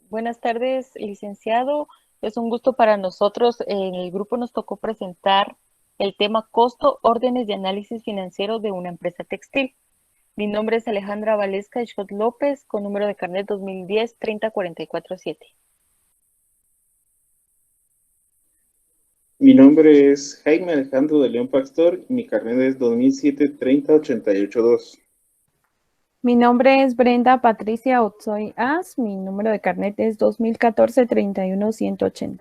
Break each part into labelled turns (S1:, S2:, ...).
S1: Buenas tardes, licenciado. Es un gusto para nosotros. En el grupo nos tocó presentar el tema costo, órdenes de análisis financiero de una empresa textil. Mi nombre es Alejandra Valesca Schott López, con número de carnet 2010-30447.
S2: Mi nombre es Jaime Alejandro de León Pastor y mi carnet es 2007-30-882.
S3: Mi nombre es Brenda Patricia Otsoy As, mi número de carnet es 2014-31180.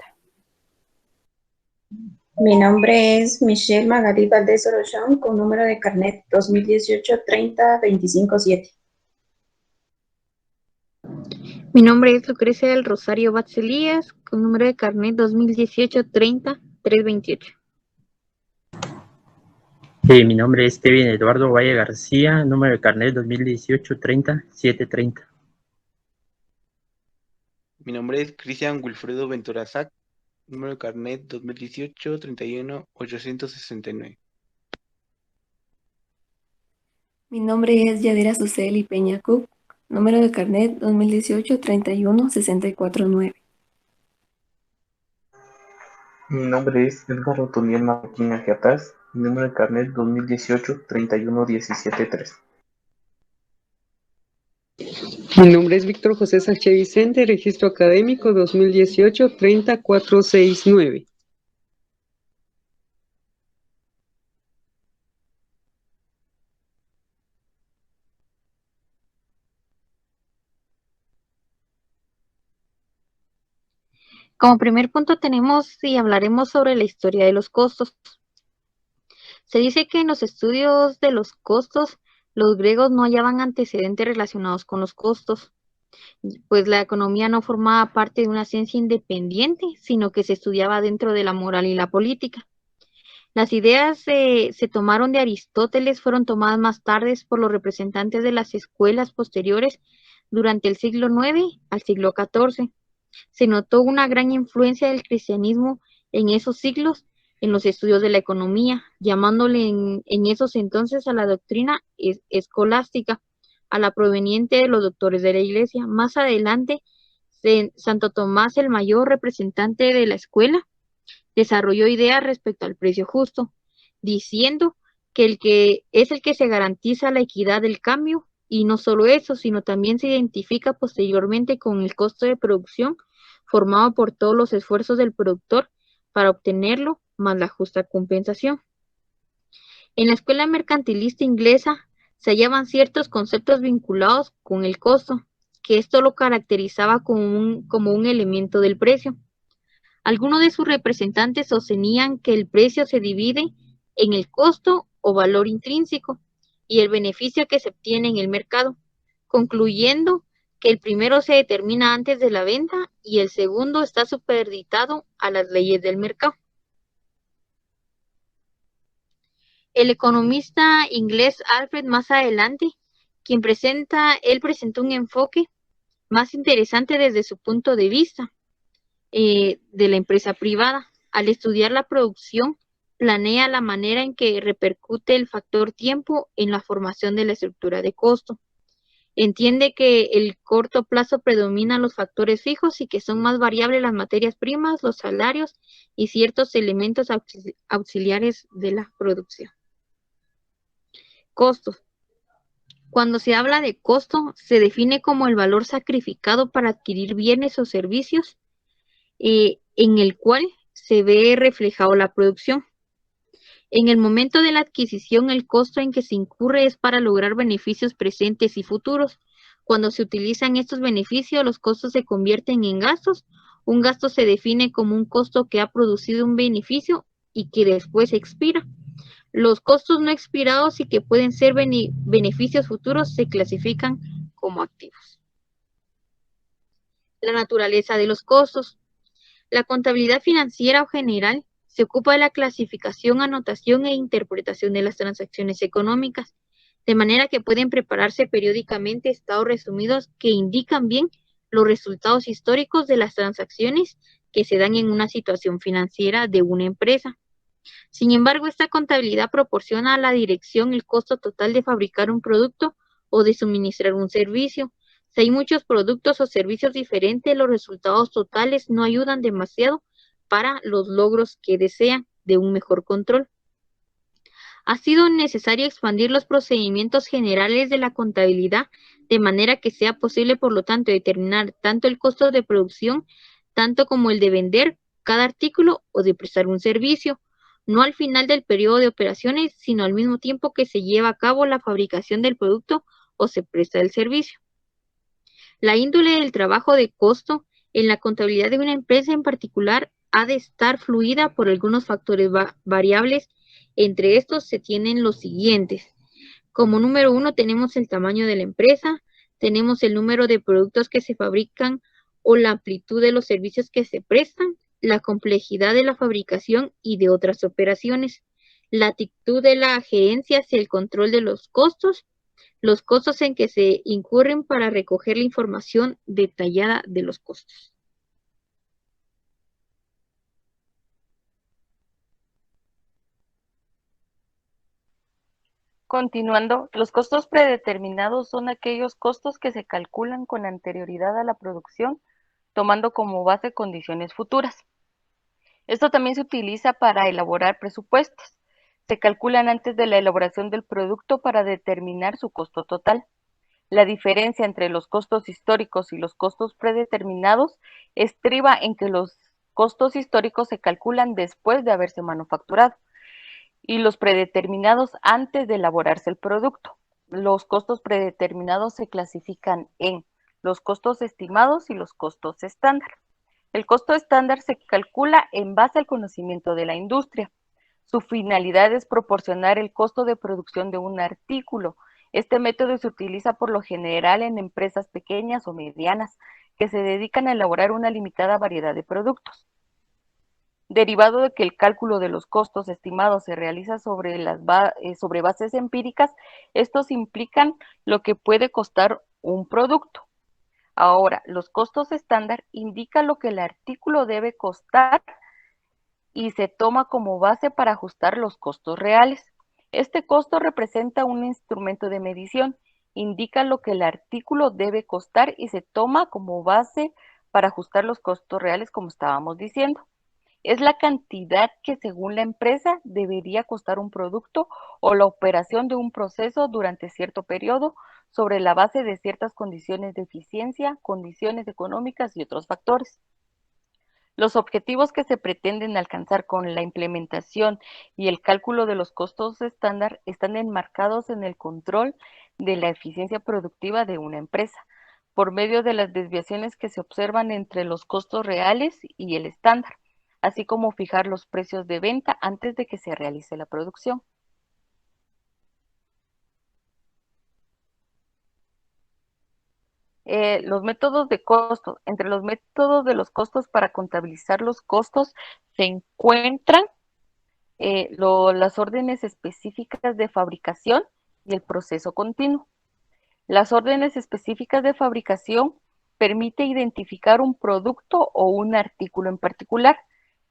S4: Mi nombre es Michelle Magalí Valdés Orochón, con número de carnet 2018-30-257.
S5: Mi nombre es Lucrecia del Rosario Batzelías, con número de carnet 2018-30-328.
S6: Mi nombre es Kevin Eduardo Valle García, número de carnet 2018-30-730.
S7: Mi nombre es Cristian Wilfredo Ventura Sac, número de carnet 2018-31-869.
S8: Mi nombre es Yadira Suseli Peña Cook, número de carnet 2018-31-649.
S2: Mi nombre es Edgar Otoniel Martín Agiataz, número de carnet 2018-31-173.
S9: Mi nombre es Víctor José Sánchez Vicente, registro académico 2018-30469.
S5: Como primer punto tenemos y hablaremos sobre la historia de los costos. Se dice que en los estudios de los costos, los griegos no hallaban antecedentes relacionados con los costos, pues la economía no formaba parte de una ciencia independiente, sino que se estudiaba dentro de la moral y la política. Las ideas se tomaron de Aristóteles, fueron tomadas más tarde por los representantes de las escuelas posteriores durante el siglo IX al siglo XIV. Se notó una gran influencia del cristianismo en esos siglos en los estudios de la economía, llamándole en esos entonces a la doctrina escolástica, a la proveniente de los doctores de la Iglesia. Más adelante, Santo Tomás, el mayor representante de la escuela, desarrolló ideas respecto al precio justo, diciendo que el que se garantiza la equidad del cambio, y no solo eso, sino también se identifica posteriormente con el costo de producción formado por todos los esfuerzos del productor para obtenerlo, más la justa compensación. En la escuela mercantilista inglesa se hallaban ciertos conceptos vinculados con el costo, que esto lo caracterizaba como un elemento del precio. Algunos de sus representantes sostenían que el precio se divide en el costo o valor intrínseco y el beneficio que se obtiene en el mercado, concluyendo que el primero se determina antes de la venta y el segundo está supeditado a las leyes del mercado. El economista inglés Alfred más adelante, él presentó un enfoque más interesante desde su punto de vista de la empresa privada. Al estudiar la producción, planea la manera en que repercute el factor tiempo en la formación de la estructura de costo. Entiende que el corto plazo predominan los factores fijos y que son más variables las materias primas, los salarios y ciertos elementos auxiliares de la producción. Costos. Cuando se habla de costo, se define como el valor sacrificado para adquirir bienes o servicios en el cual se ve reflejado la producción. En el momento de la adquisición, el costo en que se incurre es para lograr beneficios presentes y futuros. Cuando se utilizan estos beneficios, los costos se convierten en gastos. Un gasto se define como un costo que ha producido un beneficio y que después expira. Los costos no expirados y que pueden ser beneficios futuros se clasifican como activos. La naturaleza de los costos. La contabilidad financiera o general se ocupa de la clasificación, anotación e interpretación de las transacciones económicas, de manera que pueden prepararse periódicamente estados resumidos que indican bien los resultados históricos de las transacciones que se dan en una situación financiera de una empresa. Sin embargo, esta contabilidad proporciona a la dirección el costo total de fabricar un producto o de suministrar un servicio. Si hay muchos productos o servicios diferentes, los resultados totales no ayudan demasiado para los logros que desean de un mejor control. Ha sido necesario expandir los procedimientos generales de la contabilidad de manera que sea posible, por lo tanto, determinar tanto el costo de producción, tanto como el de vender cada artículo o de prestar un servicio, no al final del periodo de operaciones, sino al mismo tiempo que se lleva a cabo la fabricación del producto o se presta el servicio. La índole del trabajo de costo en la contabilidad de una empresa en particular ha de estar fluida por algunos factores variables. Entre estos se tienen los siguientes. Como número 1 tenemos el tamaño de la empresa, tenemos el número de productos que se fabrican o la amplitud de los servicios que se prestan, la complejidad de la fabricación y de otras operaciones, la actitud de la gerencia hacia el control de los costos en que se incurren para recoger la información detallada de los costos.
S1: Continuando, los costos predeterminados son aquellos costos que se calculan con anterioridad a la producción, tomando como base condiciones futuras. Esto también se utiliza para elaborar presupuestos. Se calculan antes de la elaboración del producto para determinar su costo total. La diferencia entre los costos históricos y los costos predeterminados estriba en que los costos históricos se calculan después de haberse manufacturado y los predeterminados antes de elaborarse el producto. Los costos predeterminados se clasifican en los costos estimados y los costos estándar. El costo estándar se calcula en base al conocimiento de la industria. Su finalidad es proporcionar el costo de producción de un artículo. Este método se utiliza por lo general en empresas pequeñas o medianas que se dedican a elaborar una limitada variedad de productos. Derivado de que el cálculo de los costos estimados se realiza sobre bases empíricas, estos implican lo que puede costar un producto. Ahora, los costos estándar indican lo que el artículo debe costar y se toma como base para ajustar los costos reales. Este costo representa un instrumento de medición, indica lo que el artículo debe costar y se toma como base para ajustar los costos reales, como estábamos diciendo. Es la cantidad que según la empresa debería costar un producto o la operación de un proceso durante cierto periodo sobre la base de ciertas condiciones de eficiencia, condiciones económicas y otros factores. Los objetivos que se pretenden alcanzar con la implementación y el cálculo de los costos estándar están enmarcados en el control de la eficiencia productiva de una empresa, por medio de las desviaciones que se observan entre los costos reales y el estándar, así como fijar los precios de venta antes de que se realice la producción. Los métodos de costo. Entre los métodos de los costos para contabilizar los costos se encuentran las órdenes específicas de fabricación y el proceso continuo. Las órdenes específicas de fabricación permite identificar un producto o un artículo en particular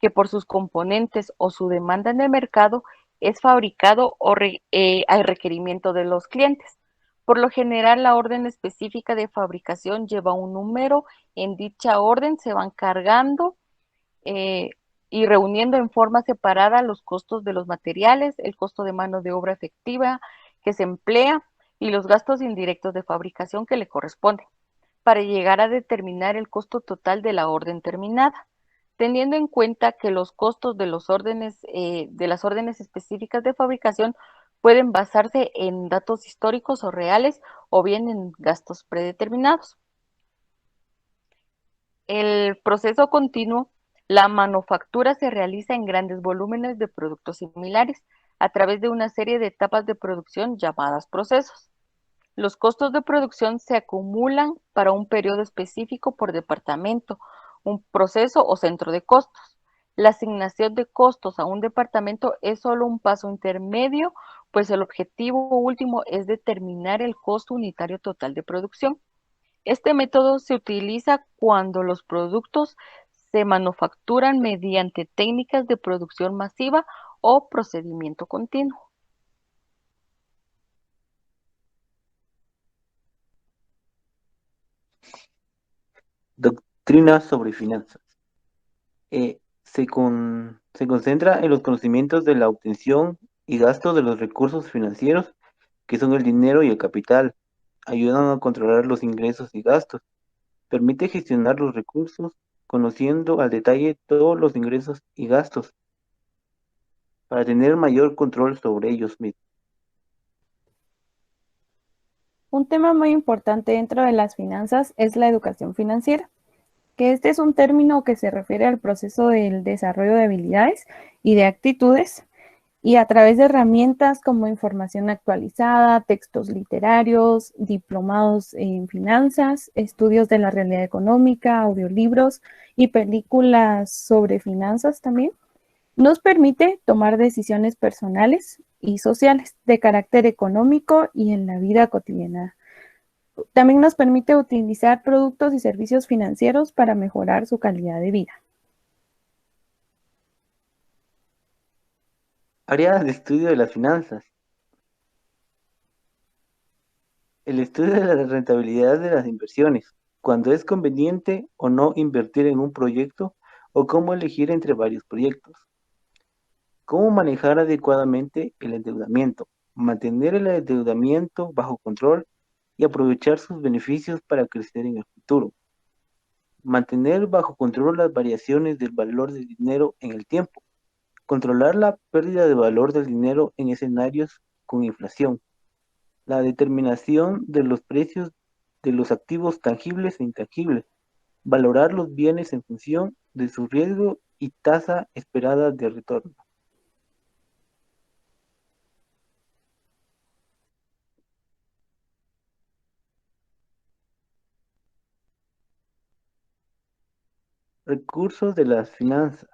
S1: que por sus componentes o su demanda en el mercado es fabricado al requerimiento de los clientes. Por lo general, la orden específica de fabricación lleva un número. En dicha orden se van cargando y reuniendo en forma separada los costos de los materiales, el costo de mano de obra efectiva que se emplea y los gastos indirectos de fabricación que le corresponden, para llegar a determinar el costo total de la orden terminada, teniendo en cuenta que los costos de las órdenes específicas de fabricación pueden basarse en datos históricos o reales o bien en gastos predeterminados. El proceso continuo. La manufactura se realiza en grandes volúmenes de productos similares a través de una serie de etapas de producción llamadas procesos. Los costos de producción se acumulan para un periodo específico por departamento, un proceso o centro de costos. La asignación de costos a un departamento es solo un paso intermedio, pues el objetivo último es determinar el costo unitario total de producción. Este método se utiliza cuando los productos se manufacturan mediante técnicas de producción masiva o procedimiento continuo.
S10: Doctrina sobre finanzas. Se concentra en los conocimientos de la obtención y gasto de los recursos financieros, que son el dinero y el capital. Ayudan a controlar los ingresos y gastos. Permite gestionar los recursos, conociendo al detalle todos los ingresos y gastos, para tener mayor control sobre ellos mismos.
S3: Un tema muy importante dentro de las finanzas es la educación financiera, que este es un término que se refiere al proceso del desarrollo de habilidades y de actitudes, y a través de herramientas como información actualizada, textos literarios, diplomados en finanzas, estudios de la realidad económica, audiolibros y películas sobre finanzas también, nos permite tomar decisiones personales y sociales de carácter económico y en la vida cotidiana. También nos permite utilizar productos y servicios financieros para mejorar su calidad de vida.
S10: Áreas de estudio de las finanzas. El estudio de la rentabilidad de las inversiones, cuando es conveniente o no invertir en un proyecto o cómo elegir entre varios proyectos. Cómo manejar adecuadamente el endeudamiento, mantener el endeudamiento bajo control y aprovechar sus beneficios para crecer en el futuro. Mantener bajo control las variaciones del valor del dinero en el tiempo. Controlar la pérdida de valor del dinero en escenarios con inflación. La determinación de los precios de los activos tangibles e intangibles. Valorar los bienes en función de su riesgo y tasa esperada de retorno. Recursos de las finanzas.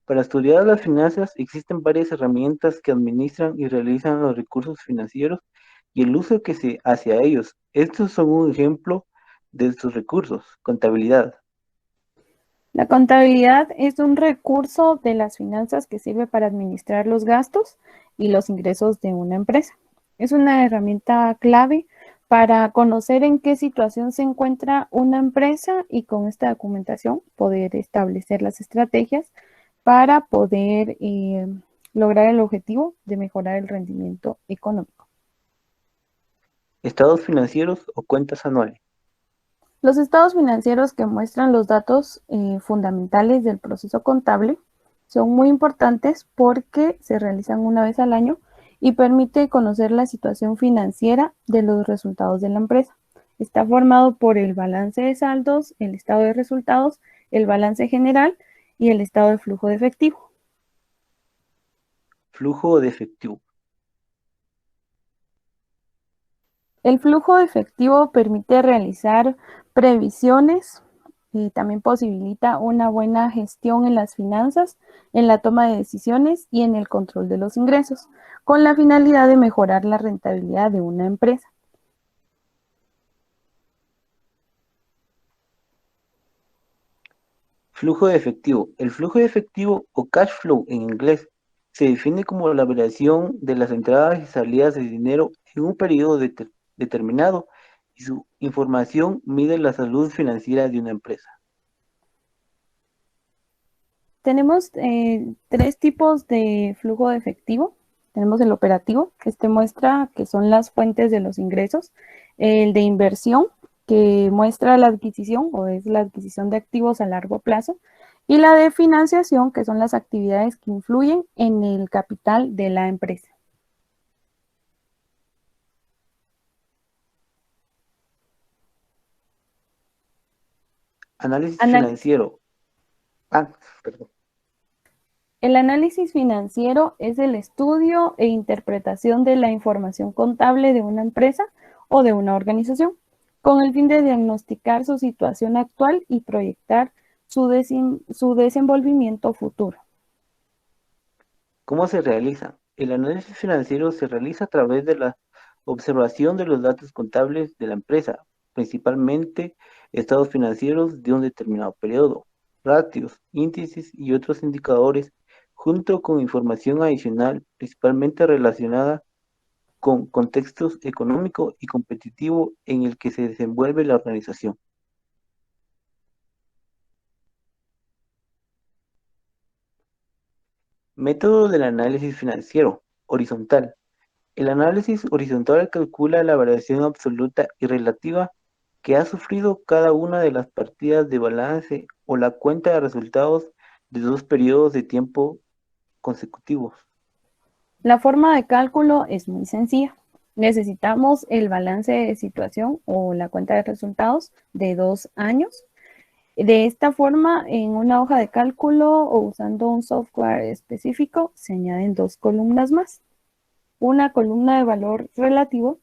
S10: Para estudiar las finanzas existen varias herramientas que administran y realizan los recursos financieros y el uso que se hace a ellos. Estos son un ejemplo de estos recursos. Contabilidad.
S3: La contabilidad es un recurso de las finanzas que sirve para administrar los gastos y los ingresos de una empresa. Es una herramienta clave para conocer en qué situación se encuentra una empresa y con esta documentación poder establecer las estrategias para poder lograr el objetivo de mejorar el rendimiento económico.
S10: Estados financieros o cuentas anuales.
S3: Los estados financieros que muestran los datos fundamentales del proceso contable son muy importantes porque se realizan una vez al año y permite conocer la situación financiera de los resultados de la empresa. Está formado por el balance de saldos, el estado de resultados, el balance general y el estado de flujo de efectivo.
S10: Flujo de efectivo.
S3: El flujo de efectivo permite realizar previsiones y también posibilita una buena gestión en las finanzas, en la toma de decisiones y en el control de los ingresos, con la finalidad de mejorar la rentabilidad de una empresa.
S10: Flujo de efectivo. El flujo de efectivo o cash flow en inglés se define como la variación de las entradas y salidas de dinero en un periodo determinado y su información mide la salud financiera de una empresa.
S3: Tenemos tres tipos de flujo de efectivo. Tenemos el operativo, que este muestra que son las fuentes de los ingresos. El de inversión, que muestra la adquisición o es la adquisición de activos a largo plazo. Y la de financiación, que son las actividades que influyen en el capital de la empresa.
S10: Análisis financiero. Perdón.
S3: El análisis financiero es el estudio e interpretación de la información contable de una empresa o de una organización, con el fin de diagnosticar su situación actual y proyectar su desenvolvimiento futuro.
S10: ¿Cómo se realiza? El análisis financiero se realiza a través de la observación de los datos contables de la empresa, principalmente estados financieros de un determinado periodo, ratios, índices y otros indicadores, junto con información adicional, principalmente relacionada con contextos económico y competitivo en el que se desenvuelve la organización. Método del análisis financiero, horizontal. El análisis horizontal calcula la variación absoluta y relativa que ha sufrido cada una de las partidas de balance o la cuenta de resultados de dos periodos de tiempo consecutivos.
S3: La forma de cálculo es muy sencilla. Necesitamos el balance de situación o la cuenta de resultados de 2 años. De esta forma, en una hoja de cálculo o usando un software específico, se añaden 2 columnas más. Una columna de valor relativo,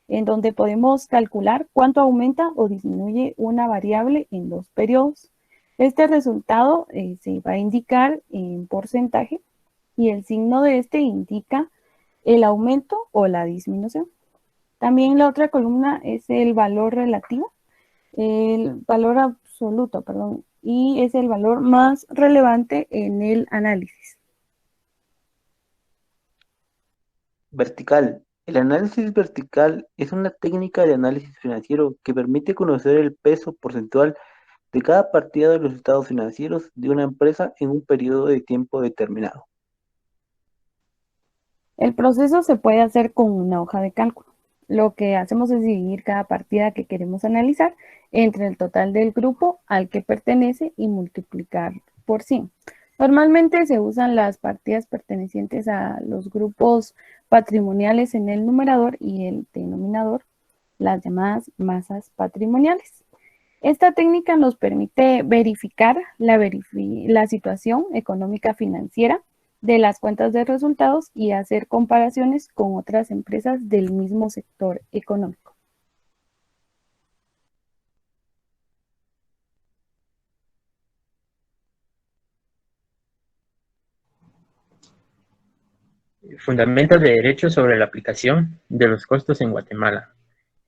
S3: en donde podemos calcular cuánto aumenta o disminuye una variable en 2 periodos. Este resultado se va a indicar en porcentaje y el signo de este indica el aumento o la disminución. También la otra columna es el valor relativo, el valor absoluto, perdón, y es el valor más relevante en el análisis.
S10: Vertical. El análisis vertical es una técnica de análisis financiero que permite conocer el peso porcentual de cada partida de los estados financieros de una empresa en un periodo de tiempo determinado.
S3: El proceso se puede hacer con una hoja de cálculo. Lo que hacemos es dividir cada partida que queremos analizar entre el total del grupo al que pertenece y multiplicar por 100. Normalmente se usan las partidas pertenecientes a los grupos patrimoniales en el numerador y el denominador, las llamadas masas patrimoniales. Esta técnica nos permite verificar la situación económica financiera de las cuentas de resultados y hacer comparaciones con otras empresas del mismo sector económico.
S6: Fundamentos de derecho sobre la aplicación de los costos en Guatemala.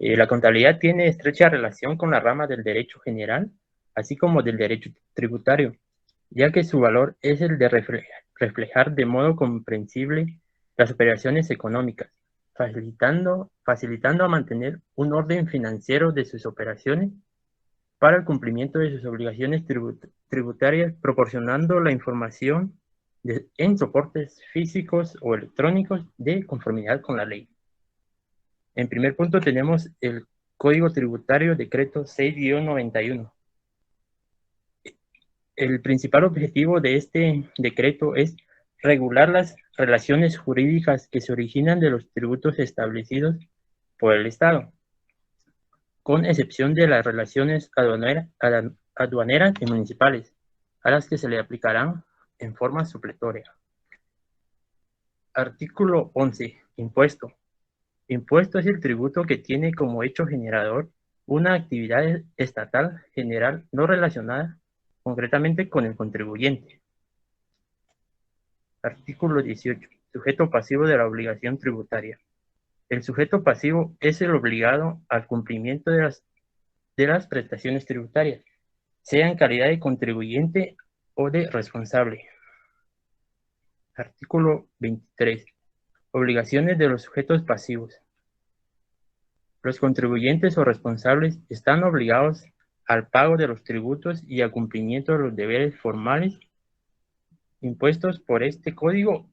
S6: La contabilidad tiene estrecha relación con la rama del derecho general, así como del derecho tributario, ya que su valor es el de reflejar de modo comprensible las operaciones económicas, facilitando a mantener un orden financiero de sus operaciones para el cumplimiento de sus obligaciones tributarias, proporcionando la información en soportes físicos o electrónicos de conformidad con la ley. En primer punto tenemos el Código Tributario Decreto 6-91. El principal objetivo de este decreto es regular las relaciones jurídicas que se originan de los tributos establecidos por el Estado, con excepción de las relaciones aduaneras y municipales, a las que se le aplicarán en forma supletoria. Artículo 11. Impuesto. Impuesto es el tributo que tiene como hecho generador una actividad estatal general no relacionada concretamente con el contribuyente. Artículo 18. Sujeto pasivo de la obligación tributaria. El sujeto pasivo es el obligado al cumplimiento de las prestaciones tributarias, sea en calidad de contribuyente o de responsable. Artículo 23. Obligaciones de los sujetos pasivos. Los contribuyentes o responsables están obligados al pago de los tributos y al cumplimiento de los deberes formales impuestos por este código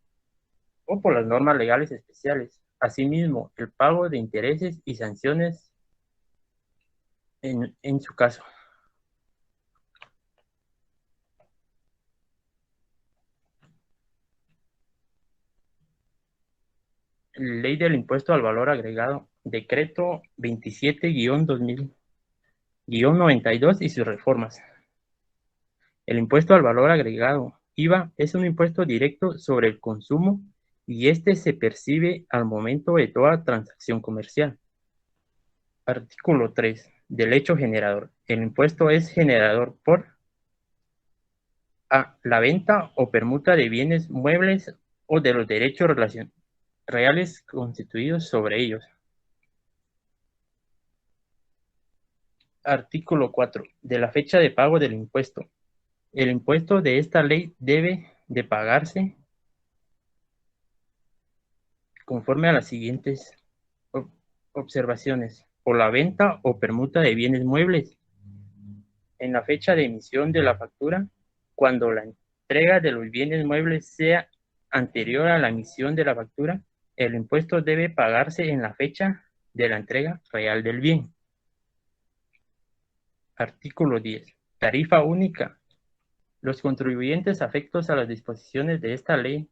S6: o por las normas legales especiales. Asimismo, el pago de intereses y sanciones en su caso. Ley del Impuesto al Valor Agregado, Decreto 27-2000-92 y sus reformas. El impuesto al valor agregado, IVA, es un impuesto directo sobre el consumo y este se percibe al momento de toda transacción comercial. Artículo 3. Del hecho generador. El impuesto es generador por a. La venta o permuta de bienes muebles o de los derechos reales constituidos sobre ellos. Artículo 4. De la fecha de pago del impuesto. El impuesto de esta ley debe de pagarse conforme a las siguientes observaciones: por la venta o permuta de bienes muebles, en la fecha de emisión de la factura, cuando entrega de los bienes muebles sea anterior a la emisión de la factura, el impuesto debe pagarse en la fecha de la entrega real del bien. Artículo 10. Tarifa única. Los contribuyentes afectos a las disposiciones de esta ley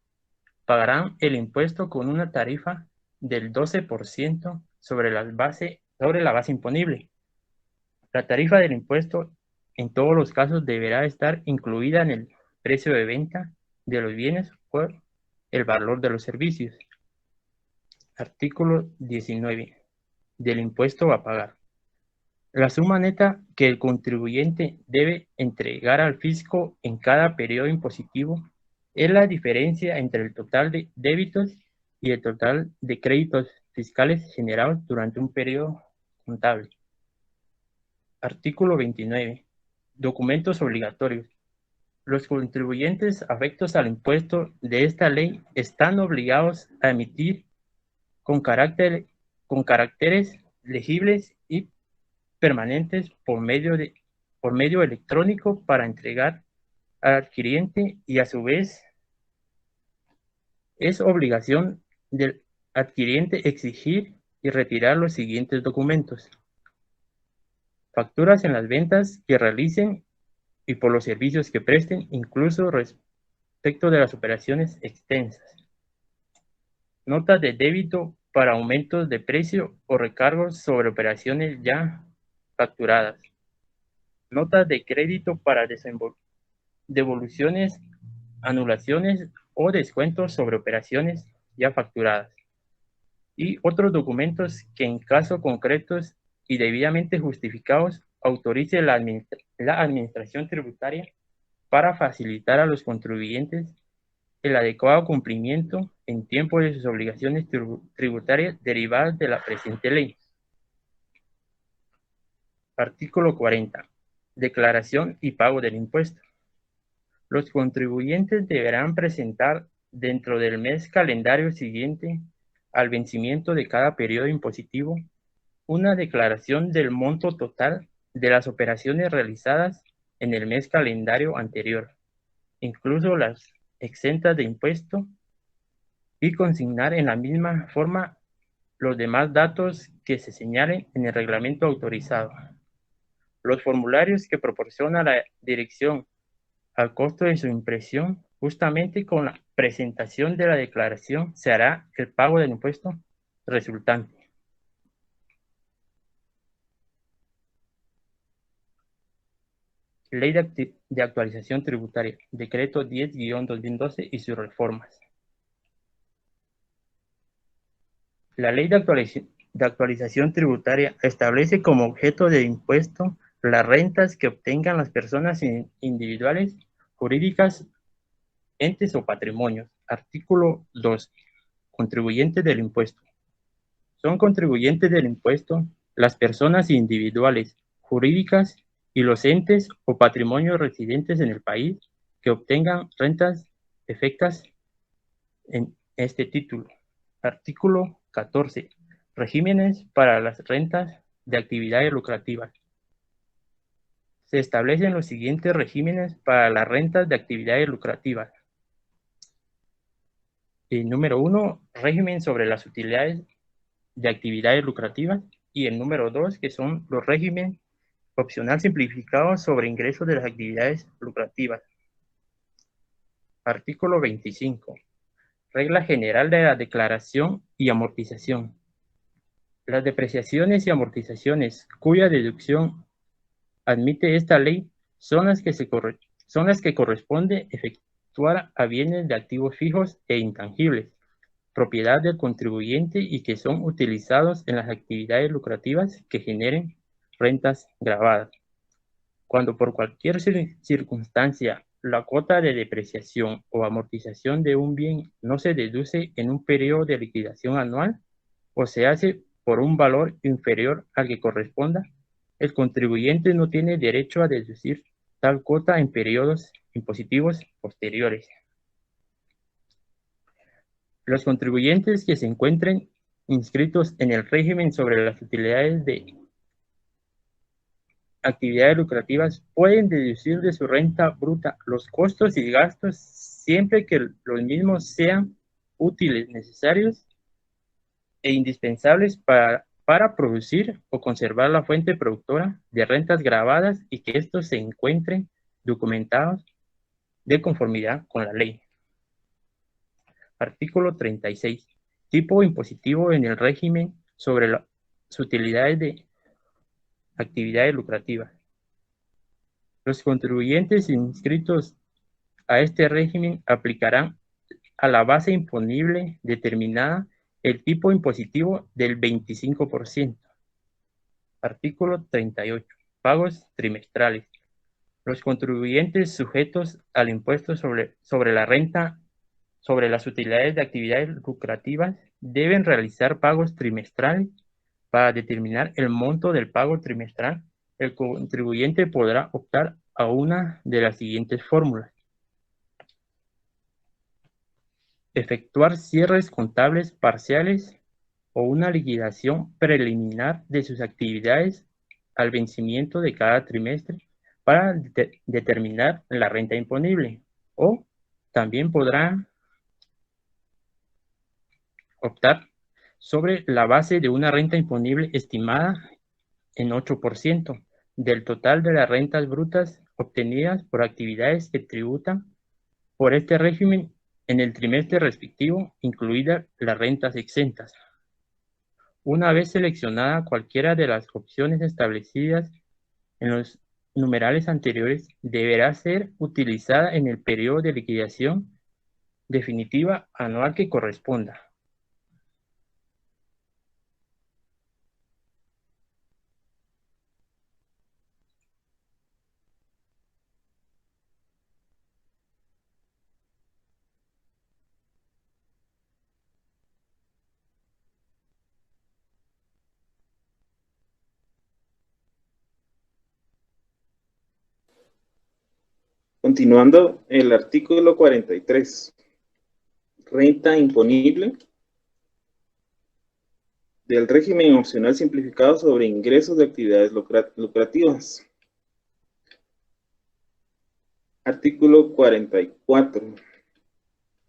S6: pagarán el impuesto con una tarifa del 12% sobre la base imponible. La tarifa del impuesto en todos los casos deberá estar incluida en el precio de venta de los bienes o el valor de los servicios. Artículo 19. Del impuesto a pagar. La suma neta que el contribuyente debe entregar al fisco en cada periodo impositivo es la diferencia entre el total de débitos y el total de créditos fiscales generados durante un periodo contable. Artículo 29. Documentos obligatorios. Los contribuyentes afectos al impuesto de esta ley están obligados a emitir con caracteres legibles y permanentes por medio electrónico para entregar al adquiriente, y a su vez es obligación del adquiriente exigir y retirar los siguientes documentos: facturas en las ventas que realicen y por los servicios que presten, incluso respecto de las operaciones extensas; notas de débito para aumentos de precio o recargos sobre operaciones ya facturadas; notas de crédito para devoluciones, anulaciones o descuentos sobre operaciones ya facturadas; y otros documentos que en casos concretos y debidamente justificados autorice la administración tributaria para facilitar a los contribuyentes el adecuado cumplimiento en tiempo de sus obligaciones tributarias derivadas de la presente ley. Artículo 40. Declaración y pago del impuesto. Los contribuyentes deberán presentar dentro del mes calendario siguiente al vencimiento de cada periodo impositivo una declaración del monto total de las operaciones realizadas en el mes calendario anterior, incluso las exentas de impuesto, y consignar en la misma forma los demás datos que se señalen en el reglamento autorizado. Los formularios que proporciona la dirección al costo de su impresión, justamente con la presentación de la declaración se hará el pago del impuesto resultante. Ley de actualización tributaria, decreto 10-2012 y sus reformas. La ley de actualización tributaria establece como objeto de impuesto las rentas que obtengan las personas individuales, jurídicas, entes o patrimonios. Artículo 2. Contribuyentes del impuesto. Son contribuyentes del impuesto las personas individuales, jurídicas y los entes o patrimonios residentes en el país que obtengan rentas efectas en este título. Artículo 14. Regímenes para las rentas de actividades lucrativas. Se establecen los siguientes regímenes para las rentas de actividades lucrativas. El número 1, régimen sobre las utilidades de actividades lucrativas, y el número 2, que son los regímenes opcional simplificado sobre ingresos de las actividades lucrativas. Artículo 25. Regla general de la declaración y amortización. Las depreciaciones y amortizaciones cuya deducción admite esta ley son las que corresponde efectuar a bienes de activos fijos e intangibles, propiedad del contribuyente y que son utilizados en las actividades lucrativas que generen rentas gravadas. Cuando por cualquier circunstancia la cuota de depreciación o amortización de un bien no se deduce en un periodo de liquidación anual o se hace por un valor inferior al que corresponda, el contribuyente no tiene derecho a deducir tal cuota en periodos impositivos posteriores. Los contribuyentes que se encuentren inscritos en el régimen sobre las utilidades de actividades lucrativas pueden deducir de su renta bruta los costos y gastos siempre que los mismos sean útiles, necesarios e indispensables para producir o conservar la fuente productora de rentas gravadas y que estos se encuentren documentados de conformidad con la ley. Artículo 36. Tipo impositivo en el régimen sobre las utilidades de actividades lucrativas. Los contribuyentes inscritos a este régimen aplicarán a la base imponible determinada el tipo impositivo del 25%. Artículo 38. Pagos trimestrales. Los contribuyentes sujetos al impuesto sobre la renta sobre las utilidades de actividades lucrativas deben realizar pagos trimestrales. Para determinar el monto del pago trimestral, el contribuyente podrá optar a una de las siguientes fórmulas. Efectuar cierres contables parciales o una liquidación preliminar de sus actividades al vencimiento de cada trimestre para determinar la renta imponible. O también podrá optar sobre la base de una renta imponible estimada en 8% del total de las rentas brutas obtenidas por actividades que tributan por este régimen en el trimestre respectivo, incluidas las rentas exentas. Una vez seleccionada cualquiera de las opciones establecidas en los numerales anteriores, deberá ser utilizada en el periodo de liquidación definitiva anual que corresponda.
S2: Continuando, el artículo 43. Renta imponible del régimen opcional simplificado sobre ingresos de actividades lucrativas. Artículo 44.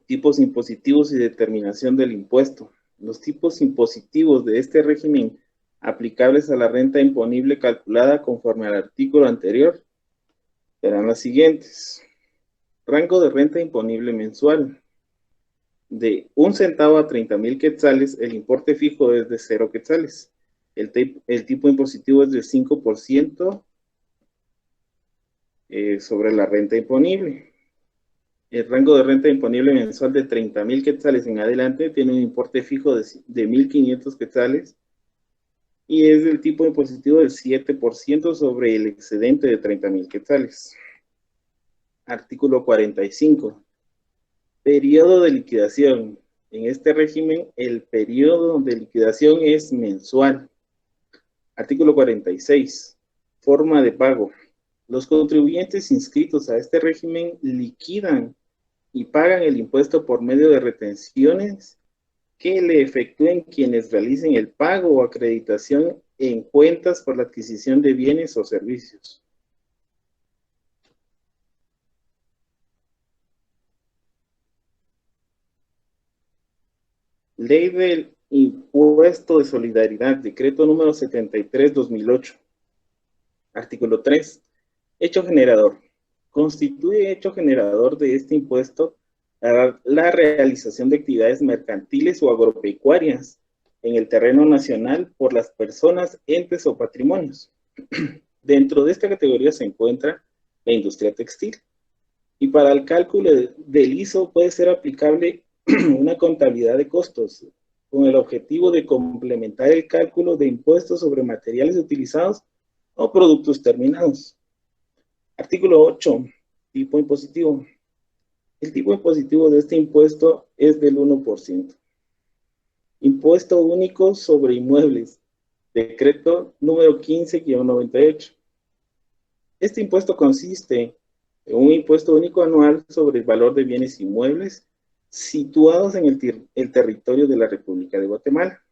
S2: Tipos impositivos y determinación del impuesto. Los tipos impositivos de este régimen aplicables a la renta imponible calculada conforme al artículo anterior serán las siguientes. Rango de renta imponible mensual. De 1 centavo a 30,000 quetzales, el importe fijo es de 0 quetzales. El tipo impositivo es del 5% sobre la renta imponible. El rango de renta imponible mensual de 30,000 quetzales en adelante tiene un importe fijo de 1,500 quetzales y es del tipo impositivo del 7% sobre el excedente de 30,000 quetzales. Artículo 45. Periodo de liquidación. En este régimen, el periodo de liquidación es mensual. Artículo 46. Forma de pago. Los contribuyentes inscritos a este régimen liquidan y pagan el impuesto por medio de retenciones que le efectúen quienes realicen el pago o acreditación en cuentas por la adquisición de bienes o servicios. Ley del Impuesto de Solidaridad, decreto número 73/2008. Artículo 3. Hecho generador. Constituye hecho generador de este impuesto la realización de actividades mercantiles o agropecuarias en el terreno nacional por las personas, entes o patrimonios. Dentro de esta categoría se encuentra la industria textil. Y para el cálculo del ISO puede ser aplicable una contabilidad de costos con el objetivo de complementar el cálculo de impuestos sobre materiales utilizados o productos terminados. Artículo 8. Tipo impositivo. El tipo impositivo de este impuesto es del 1%. Impuesto único sobre inmuebles. Decreto número 15/98. Este impuesto consiste en un impuesto único anual sobre el valor de bienes inmuebles situados en el territorio de la República de Guatemala.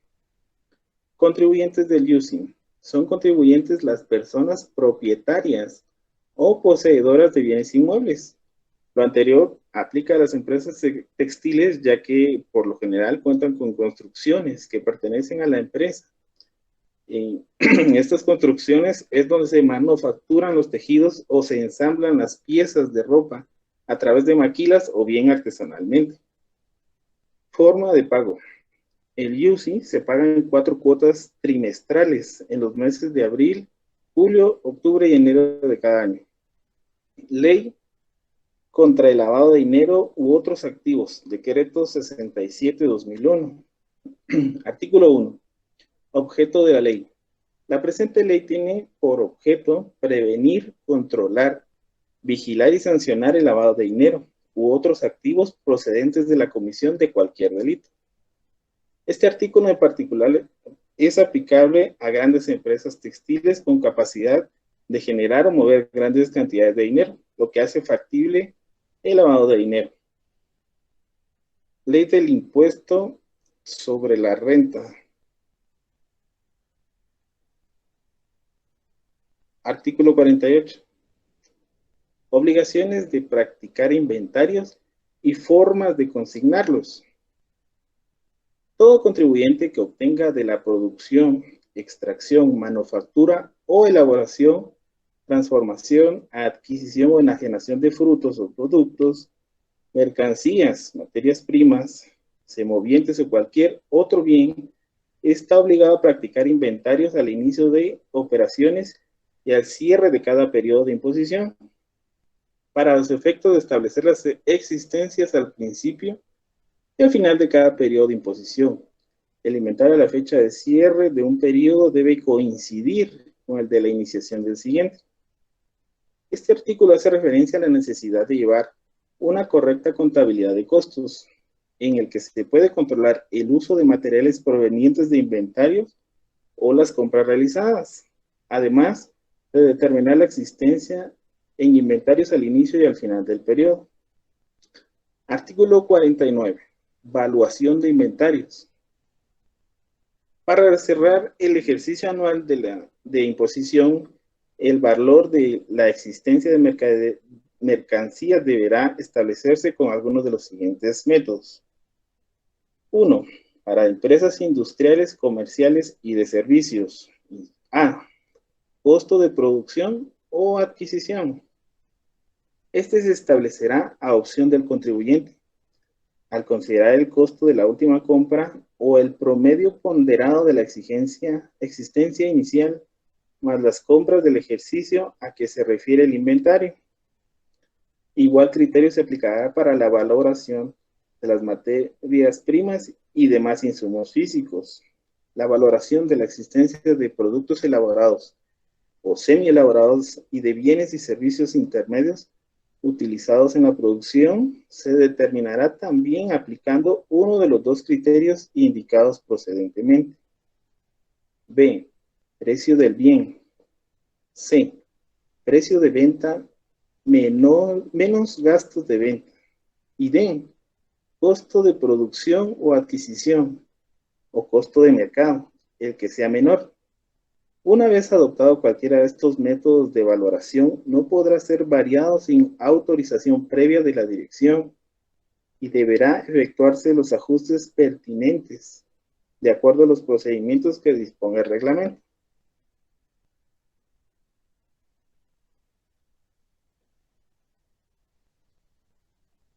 S2: Contribuyentes del IUSIM Son contribuyentes las personas propietarias o poseedoras de bienes inmuebles. Lo anterior aplica a las empresas textiles, ya que por lo general cuentan con construcciones que pertenecen a la empresa. En estas construcciones es donde se manufacturan los tejidos o se ensamblan las piezas de ropa a través de maquilas o bien artesanalmente. Forma de pago. El IUCI se paga en 4 cuotas trimestrales en los meses de abril, julio, octubre y enero de cada año. Ley contra el lavado de dinero u otros activos, decreto 67/2001. Artículo 1. Objeto de la ley. La presente ley tiene por objeto prevenir, controlar, vigilar y sancionar el lavado de dinero u otros activos procedentes de la comisión de cualquier delito. Este artículo en particular es aplicable a grandes empresas textiles con capacidad de generar o mover grandes cantidades de dinero, lo que hace factible el lavado de dinero. Ley del impuesto sobre la renta. Artículo 48. Obligaciones de practicar inventarios y formas de consignarlos. Todo contribuyente que obtenga de la producción, extracción, manufactura o elaboración, transformación, adquisición o enajenación de frutos o productos, mercancías, materias primas, semovientes o cualquier otro bien, está obligado a practicar inventarios al inicio de operaciones y al cierre de cada periodo de imposición, para los efectos de establecer las existencias al principio y al final de cada periodo de imposición. El inventario a la fecha de cierre de un periodo debe coincidir con el de la iniciación del siguiente. Este artículo hace referencia a la necesidad de llevar una correcta contabilidad de costos, en el que se puede controlar el uso de materiales provenientes de inventarios o las compras realizadas, además de determinar la existencia en inventarios al inicio y al final del periodo. Artículo 49. Valuación de inventarios. Para cerrar el ejercicio anual de imposición, el valor de la existencia de mercancías deberá establecerse con algunos de los siguientes métodos. 1. Para empresas industriales, comerciales y de servicios. A. Costo de producción o adquisición. Este se establecerá a opción del contribuyente, al considerar el costo de la última compra o el promedio ponderado de la existencia inicial más las compras del ejercicio a que se refiere el inventario. Igual criterio se aplicará para la valoración de las materias primas y demás insumos físicos. La valoración de la existencia de productos elaborados o semi-elaborados y de bienes y servicios intermedios utilizados en la producción se determinará también aplicando uno de los 2 criterios indicados precedentemente. B. Precio del bien. C. Precio de venta menos gastos de venta. Y D. Costo de producción o adquisición o costo de mercado, el que sea menor. Una vez adoptado cualquiera de estos métodos de valoración, no podrá ser variado sin autorización previa de la dirección y deberá efectuarse los ajustes pertinentes de acuerdo a los procedimientos que disponga el reglamento.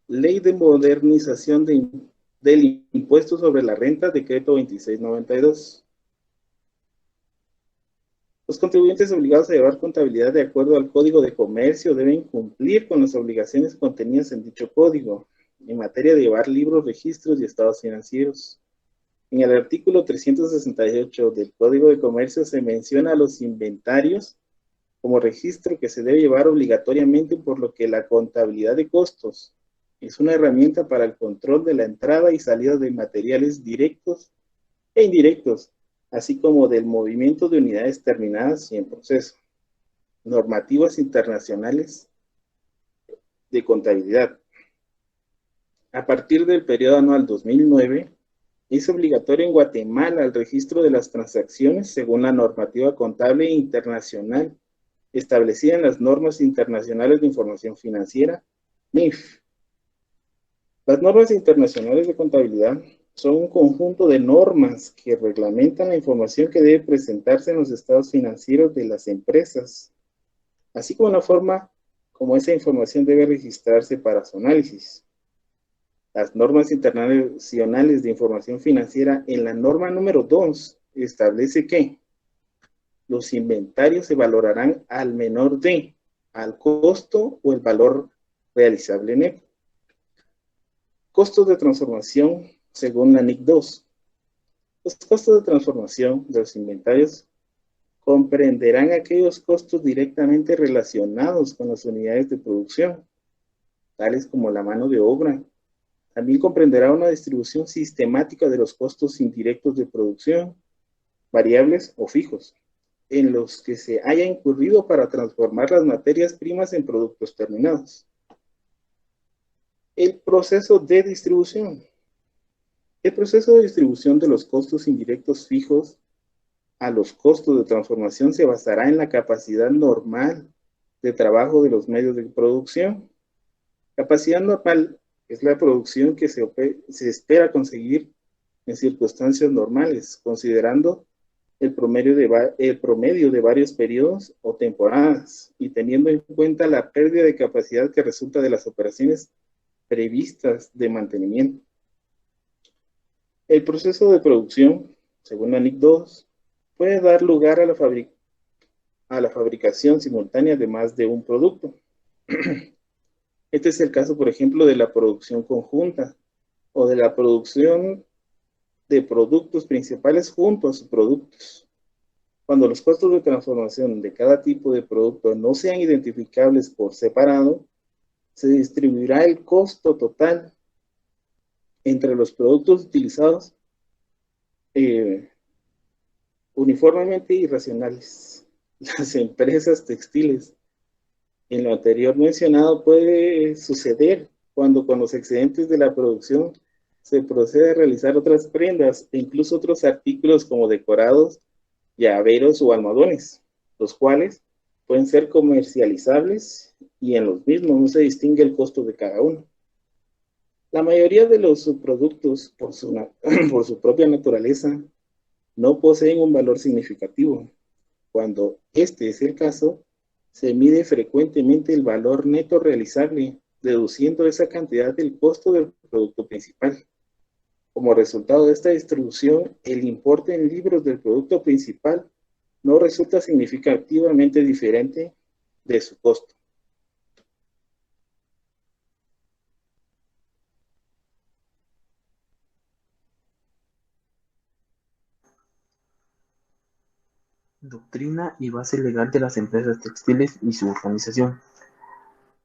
S2: Ley de modernización del impuesto sobre la renta, decreto 2692. Los contribuyentes obligados a llevar contabilidad de acuerdo al Código de Comercio deben cumplir con las obligaciones contenidas en dicho código en materia de llevar libros, registros y estados financieros. En el artículo 368 del Código de Comercio se menciona los inventarios como registro que se debe llevar obligatoriamente, por lo que la contabilidad de costos es una herramienta para el control de la entrada y salida de materiales directos e indirectos, así como del movimiento de unidades terminadas y en proceso. Normativas internacionales de contabilidad. A partir del periodo anual 2009, Es obligatorio en Guatemala el registro de las transacciones según la normativa contable internacional establecida en las normas internacionales de información financiera, NIF. Las normas internacionales de contabilidad son un conjunto de normas que reglamentan la información que debe presentarse en los estados financieros de las empresas, así como la forma como esa información debe registrarse para su análisis. Las normas internacionales de información financiera, en la norma número 2, establece que los inventarios se valorarán al menor de, al costo o el valor realizable neto. Costos de transformación según la NIC 2. Los costos de transformación de los inventarios comprenderán aquellos costos directamente relacionados con las unidades de producción, tales como la mano de obra. También comprenderá una distribución sistemática de los costos indirectos de producción, variables o fijos, en los que se haya incurrido para transformar las materias primas en productos terminados. El proceso de distribución. El proceso de distribución de los costos indirectos fijos a los costos de transformación se basará en la capacidad normal de trabajo de los medios de producción. Capacidad normal es la producción que se espera conseguir en circunstancias normales, considerando el promedio de varios periodos o temporadas y teniendo en cuenta la pérdida de capacidad que resulta de las operaciones previstas de mantenimiento. El proceso de producción, según la NIC 2, puede dar lugar a la fabricación simultánea de más de un producto. Este es el caso, por ejemplo, de la producción conjunta o de la producción de productos principales junto a subproductos. Cuando los costos de transformación de cada tipo de producto no sean identificables por separado, se distribuirá el costo total entre los productos utilizados uniformemente y racionales. Las empresas textiles. En lo anterior mencionado puede suceder cuando con los excedentes de la producción se procede a realizar otras prendas e incluso otros artículos como decorados, llaveros o almohadones, los cuales pueden ser comercializables y en los mismos no se distingue el costo de cada uno. La mayoría de los subproductos, por su propia naturaleza, no poseen un valor significativo. Cuando este es el caso, se mide frecuentemente el valor neto realizable, deduciendo esa cantidad del costo del producto principal. Como resultado de esta distribución, el importe en libros del producto principal no resulta significativamente diferente de su costo.
S10: Doctrina y base legal de las empresas textiles y su organización.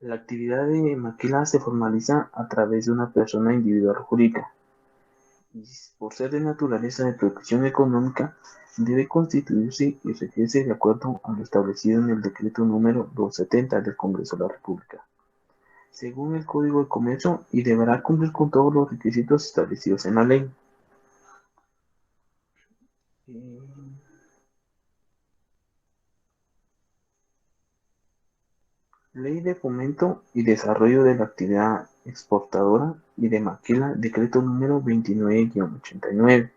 S10: La actividad de maquila se formaliza a través de una persona individual jurídica y, por ser de naturaleza de protección económica, debe constituirse y regirse de acuerdo a lo establecido en el decreto número 270 del Congreso de la República, según el Código de Comercio, y deberá cumplir con todos los requisitos establecidos en la ley. Ley de Fomento y Desarrollo de la Actividad Exportadora y de Maquila, decreto número 29-89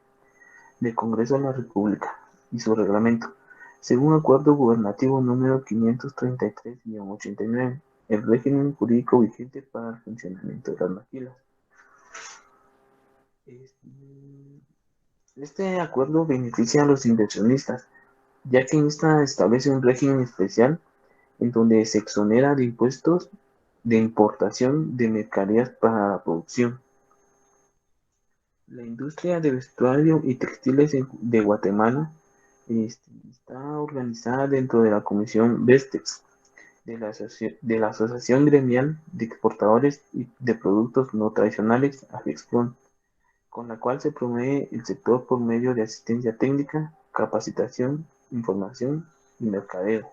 S10: del Congreso de la República y su reglamento, según acuerdo gubernativo número 533-89, el régimen jurídico vigente para el funcionamiento de las maquilas. Este acuerdo beneficia a los inversionistas, ya que esta establece un régimen especial en donde se exonera de impuestos de importación de mercaderías para la producción. La industria de vestuario y textiles de Guatemala está organizada dentro de la Comisión Vestex de la Asociación Gremial de Exportadores de Productos No Tradicionales, AGEXPRON, con la cual se promueve el sector por medio de asistencia técnica, capacitación, información y mercadeo.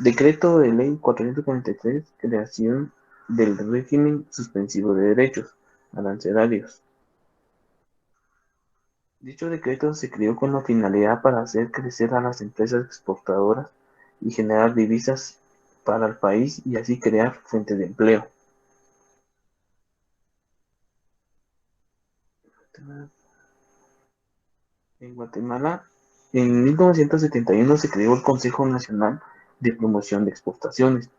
S2: Decreto de Ley 443, creación del régimen suspensivo de derechos arancelarios. Dicho decreto se creó con la finalidad para hacer crecer a las empresas exportadoras y generar divisas para el país y así crear fuentes de empleo. En Guatemala, en 1971 se creó el Consejo Nacional de Promoción de Exportaciones,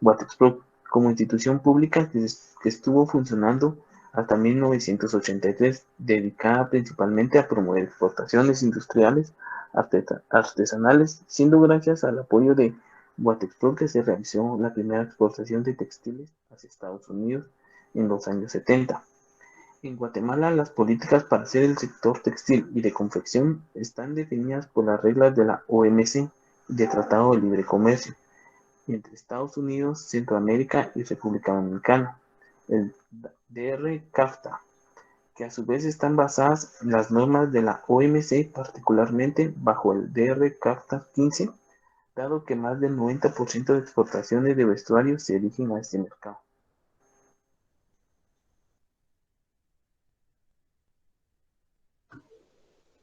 S2: Guatexpro, como institución pública que estuvo funcionando hasta 1983, dedicada principalmente a promover exportaciones industriales, artesanales, siendo gracias al apoyo de Guatexpro que se realizó la primera exportación de textiles hacia Estados Unidos en los años 70. En Guatemala, las políticas para hacer el sector textil y de confección están definidas por las reglas de la OMC y de Tratado de Libre Comercio entre Estados Unidos, Centroamérica y República Dominicana, el DR-CAFTA, que a su vez están basadas en las normas de la OMC, particularmente bajo el DR-CAFTA 15, dado que más del 90% de exportaciones de vestuario se dirigen a este mercado.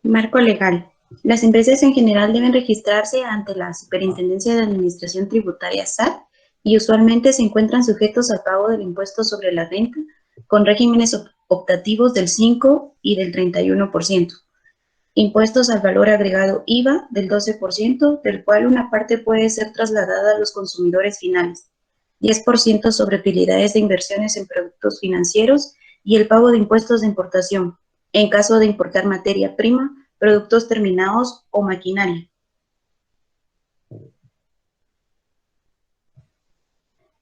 S4: Marco legal. Las empresas en general deben registrarse ante la Superintendencia de Administración Tributaria SAT y usualmente se encuentran sujetos al pago del impuesto sobre la renta con regímenes optativos del 5 y del 31%. Impuestos al valor agregado IVA del 12%, del cual una parte puede ser trasladada a los consumidores finales, 10% sobre utilidades de inversiones en productos financieros y el pago de impuestos de importación, en caso de importar materia prima, productos terminados o maquinaria.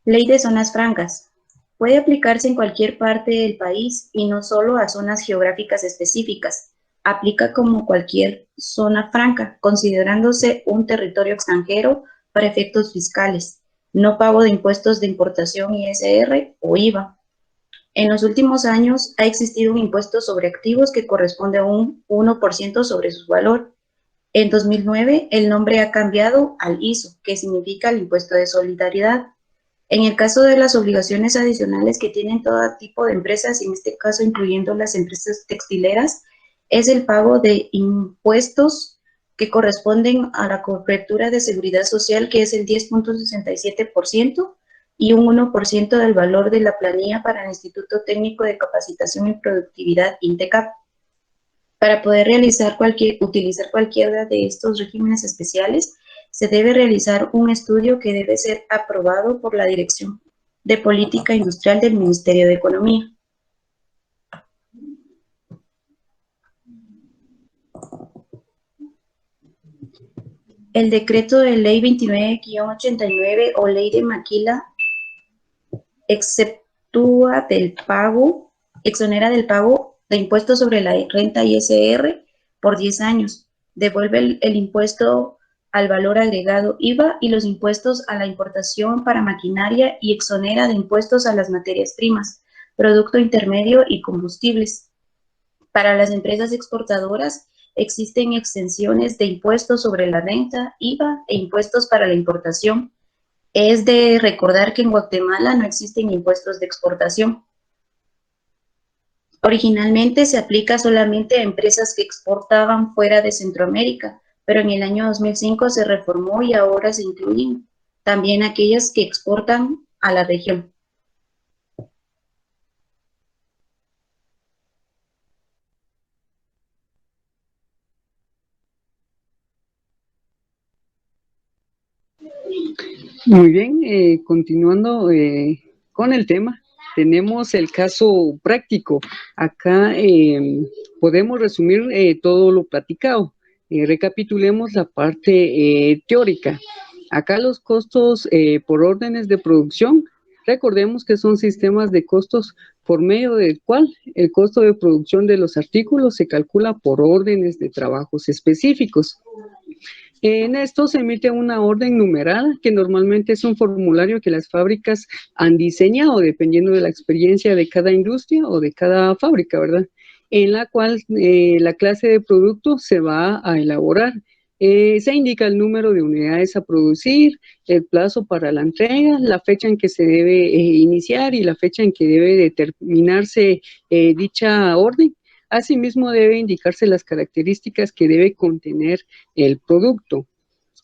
S4: Ley de zonas francas. Puede aplicarse en cualquier parte del país y no solo a zonas geográficas específicas. Aplica como cualquier zona franca, considerándose un territorio extranjero para efectos fiscales. No pago de impuestos de importación ISR o IVA. En los últimos años ha existido un impuesto sobre activos que corresponde a un 1% sobre su valor. En 2009 el nombre ha cambiado al ISO, que significa el impuesto de solidaridad. En el caso de las obligaciones adicionales que tienen todo tipo de empresas, en este caso incluyendo las empresas textileras, es el pago de impuestos que corresponden a la cobertura de seguridad social, que es el 10.67%, y un 1% del valor de la planilla para el Instituto Técnico de Capacitación y Productividad, INTECAP. Para poder utilizar cualquiera de estos regímenes especiales, se debe realizar un estudio que debe ser aprobado por la Dirección de Política Industrial del Ministerio de Economía. El decreto de ley 29-89 o ley de Maquila exonera del pago de impuestos sobre la renta ISR por 10 años, devuelve el impuesto al valor agregado IVA y los impuestos a la importación para maquinaria y exonera de impuestos a las materias primas, producto intermedio y combustibles. Para las empresas exportadoras existen exenciones de impuestos sobre la renta, IVA e impuestos para la importación. Es de recordar que en Guatemala no existen impuestos de exportación. Originalmente se aplica solamente a empresas que exportaban fuera de Centroamérica, pero en el año 2005 se reformó y ahora se incluyen también aquellas que exportan a la región.
S9: Muy bien, continuando con el tema, tenemos el caso práctico. Acá podemos resumir todo lo platicado. Recapitulemos la parte teórica. Acá los costos por órdenes de producción, recordemos que son sistemas de costos por medio del cual el costo de producción de los artículos se calcula por órdenes de trabajos específicos. En esto se emite una orden numerada, que normalmente es un formulario que las fábricas han diseñado, dependiendo de la experiencia de cada industria o de cada fábrica, ¿verdad? En la cual la clase de producto se va a elaborar. Se indica el número de unidades a producir, el plazo para la entrega, la fecha en que se debe iniciar y la fecha en que debe determinarse dicha orden. Asimismo, debe indicarse las características que debe contener el producto.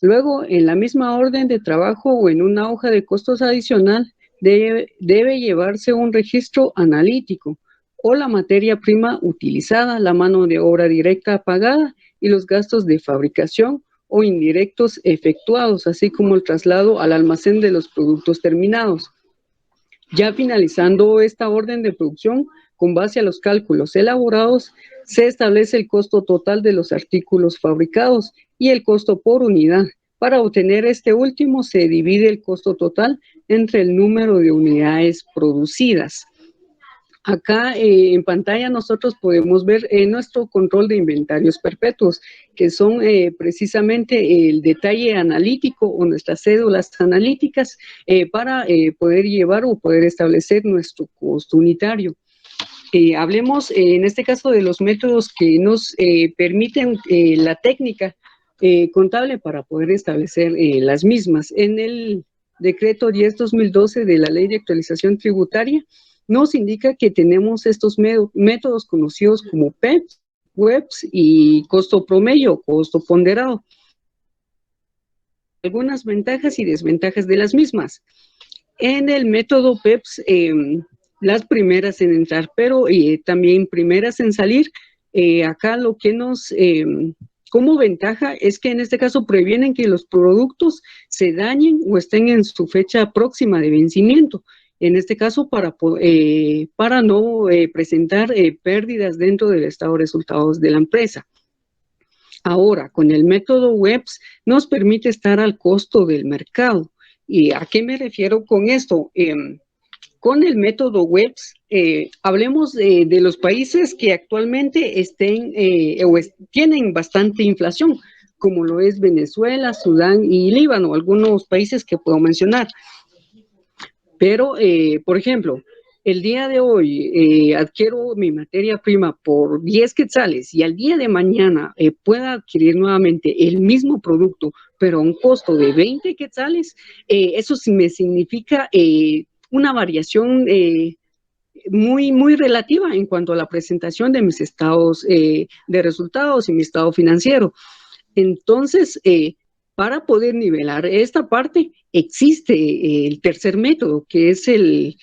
S9: Luego, en la misma orden de trabajo o en una hoja de costos adicional, debe llevarse un registro analítico o la materia prima utilizada, la mano de obra directa pagada y los gastos de fabricación o indirectos efectuados, así como el traslado al almacén de los productos terminados. Ya finalizando esta orden de producción, con base a los cálculos elaborados, se establece el costo total de los artículos fabricados y el costo por unidad. Para obtener este último, se divide el costo total entre el número de unidades producidas. Acá en pantalla nosotros podemos ver nuestro control de inventarios perpetuos, que son precisamente el detalle analítico o nuestras cédulas analíticas para poder llevar o poder establecer nuestro costo unitario. Hablemos en este caso de los métodos que nos permiten la técnica contable para poder establecer las mismas. En el decreto 10/2012 de la Ley de Actualización Tributaria, nos indica que tenemos estos métodos conocidos como PEPS, WEPS y costo promedio, costo ponderado. Algunas ventajas y desventajas de las mismas. En el método PEPS, las primeras en entrar, pero también primeras en salir, acá lo que nos... como ventaja es que en este caso previenen que los productos se dañen o estén en su fecha próxima de vencimiento. En este caso, para no presentar pérdidas dentro del estado de resultados de la empresa. Ahora, con el método WEPS nos permite estar al costo del mercado. ¿Y a qué me refiero con esto? Con el método WEPS, hablemos de los países que actualmente tienen bastante inflación, como lo es Venezuela, Sudán y Líbano, algunos países que puedo mencionar. Pero, por ejemplo, el día de hoy adquiero mi materia prima por 10 quetzales y al día de mañana pueda adquirir nuevamente el mismo producto, pero a un costo de 20 quetzales, eso sí me significa una variación muy, muy relativa en cuanto a la presentación de mis estados de resultados y mi estado financiero. Entonces, para poder nivelar esta parte, existe el tercer método, que es el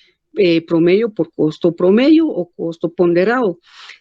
S9: promedio por costo promedio o costo ponderado,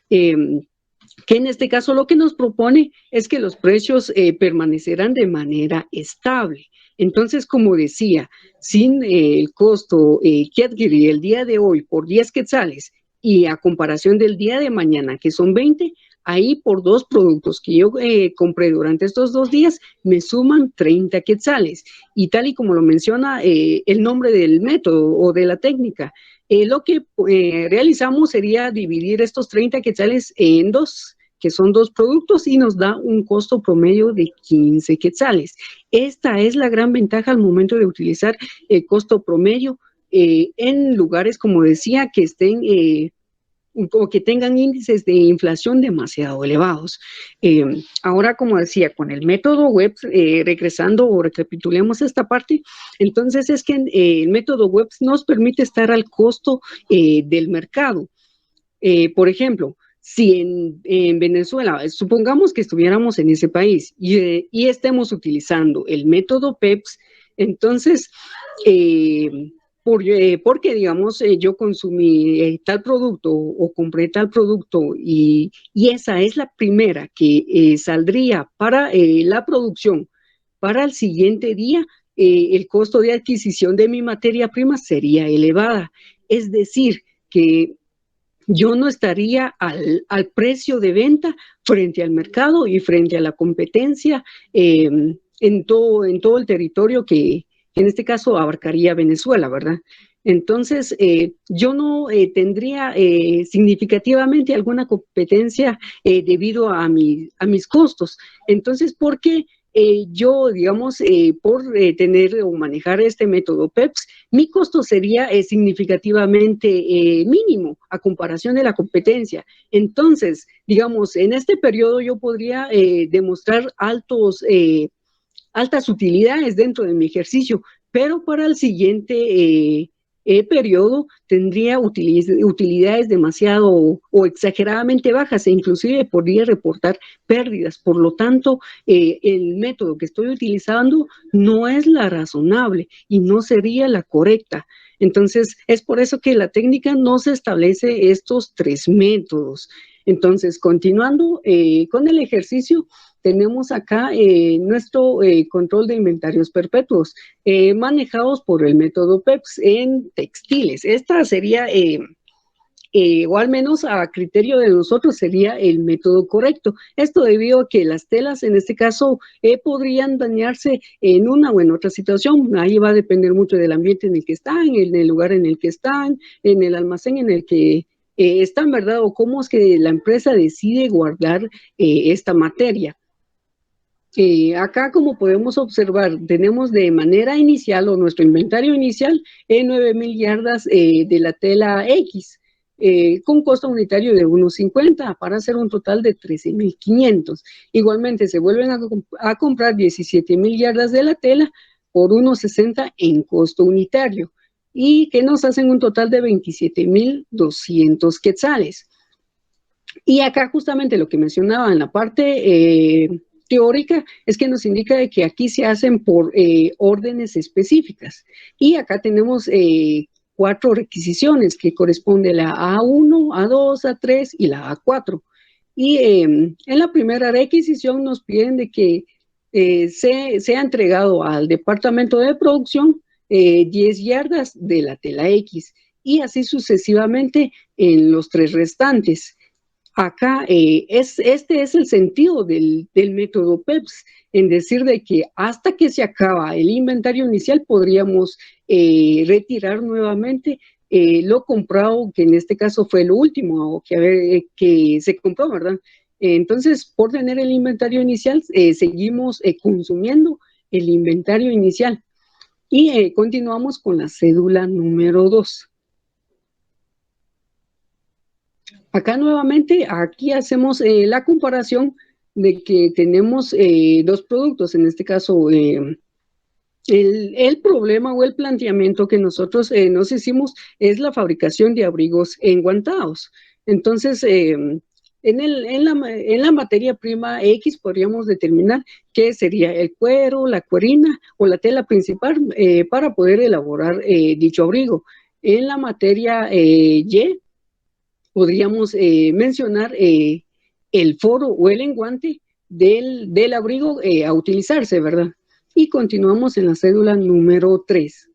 S9: que en este caso lo que nos propone es que los precios permanecerán de manera estable. Entonces, como decía, sin el costo que adquirí el día de hoy por 10 quetzales y a comparación del día de mañana, que son 20, ahí por dos productos que yo compré durante estos 2 días, me suman 30 quetzales. Y tal y como lo menciona el nombre del método o de la técnica, lo que realizamos sería dividir estos 30 quetzales en dos, que son 2 productos y nos da un costo promedio de 15 quetzales. Esta es la gran ventaja al momento de utilizar el costo promedio en lugares, como decía, que estén o que tengan índices de inflación demasiado elevados. Ahora, como decía, con el método WEPS, regresando o recapitulemos esta parte, entonces es que el método WEPS nos permite estar al costo del mercado. Por ejemplo, si en Venezuela, supongamos que estuviéramos en ese país y estemos utilizando el método PEPS, entonces, porque digamos yo consumí tal producto o compré tal producto y esa es la primera que saldría para la producción para el siguiente día, el costo de adquisición de mi materia prima sería elevada. Es decir, que yo no estaría al precio de venta frente al mercado y frente a la competencia en todo el territorio que en este caso abarcaría Venezuela, ¿verdad? Entonces, yo no tendría significativamente alguna competencia debido a mis costos. Entonces, porque yo, digamos, por tener o manejar este método PEPS, mi costo sería significativamente mínimo a comparación de la competencia. Entonces, digamos, en este periodo yo podría demostrar altas utilidades dentro de mi ejercicio, pero para el siguiente periodo tendría utilidades demasiado o exageradamente bajas e inclusive podría reportar pérdidas. Por lo tanto, el método que estoy utilizando no es la razonable y no sería la correcta. Entonces, es por eso que la técnica nos establece estos 3 métodos. Entonces, continuando con el ejercicio, tenemos acá nuestro control de inventarios perpetuos manejados por el método PEPS en textiles. Esta sería, o al menos a criterio de nosotros, sería el método correcto. Esto debido a que las telas, en este caso, podrían dañarse en una o en otra situación. Ahí va a depender mucho del ambiente en el que están, en el lugar en el que están, en el almacén en el que están, ¿verdad? O cómo es que la empresa decide guardar esta materia. Acá, como podemos observar, tenemos de manera inicial o nuestro inventario inicial 9,000 yardas de la tela X con costo unitario de 1.50 para hacer un total de 13,500. Igualmente se vuelven a comprar 17,000 yardas de la tela por 1.60 en costo unitario y que nos hacen un total de 27,200 quetzales. Y acá justamente lo que mencionaba en la parte teórica es que nos indica de que aquí se hacen por órdenes específicas. Y acá tenemos 4 requisiciones que corresponde la A1, A2, A3 y la A4. Y en la primera requisición nos piden de que sea entregado al departamento de producción 10 yardas de la tela X y así sucesivamente en los 3 restantes. Acá, este es el sentido del método PEPS, en decir de que hasta que se acaba el inventario inicial podríamos retirar nuevamente lo comprado, que en este caso fue lo último que se compró, ¿verdad? Entonces, por tener el inventario inicial, seguimos consumiendo el inventario inicial. Y continuamos con la cédula número 2. Acá nuevamente, aquí hacemos la comparación de que tenemos 2 productos, en este caso el problema o el planteamiento que nosotros nos hicimos es la fabricación de abrigos enguantados. Entonces, en la materia prima X podríamos determinar qué sería el cuero, la cuerina o la tela principal para poder elaborar dicho abrigo. En la materia Y podríamos mencionar el foro o el enguante del abrigo a utilizarse, ¿verdad? Y continuamos en la cédula número 3.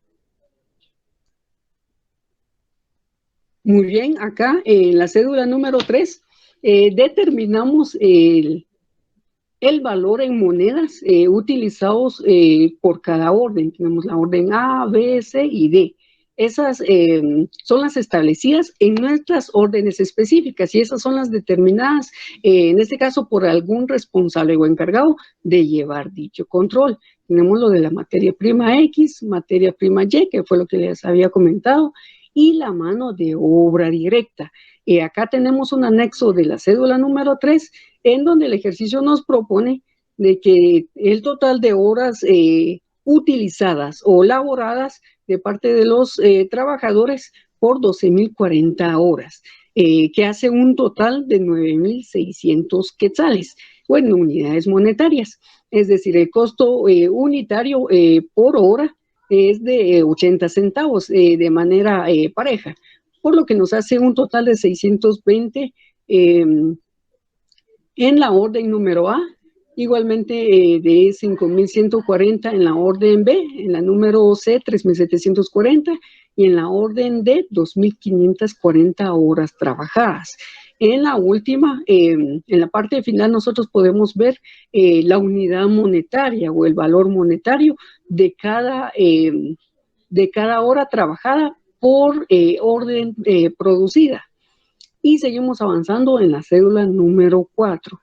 S9: Muy bien, acá en la cédula número 3 determinamos el valor en monedas utilizados por cada orden. Tenemos la orden A, B, C y D. Esas son las establecidas en nuestras órdenes específicas y esas son las determinadas, en este caso, por algún responsable o encargado de llevar dicho control. Tenemos lo de la materia prima X, materia prima Y, que fue lo que les había comentado, y la mano de obra directa. Acá tenemos un anexo de la cédula número 3, en donde el ejercicio nos propone de que el total de horas utilizadas o laboradas de parte de los trabajadores por 12,040 horas, que hace un total de 9,600 quetzales, o en unidades monetarias. Es decir, el costo unitario por hora es de 80 centavos de manera pareja, por lo que nos hace un total de 620 en la orden número A, igualmente de 5,140 en la orden B, en la número C 3,740 y en la orden D 2,540 horas trabajadas. En la última, en la parte final, nosotros podemos ver la unidad monetaria o el valor monetario de cada hora trabajada por orden producida. Y seguimos avanzando en la cédula número 4.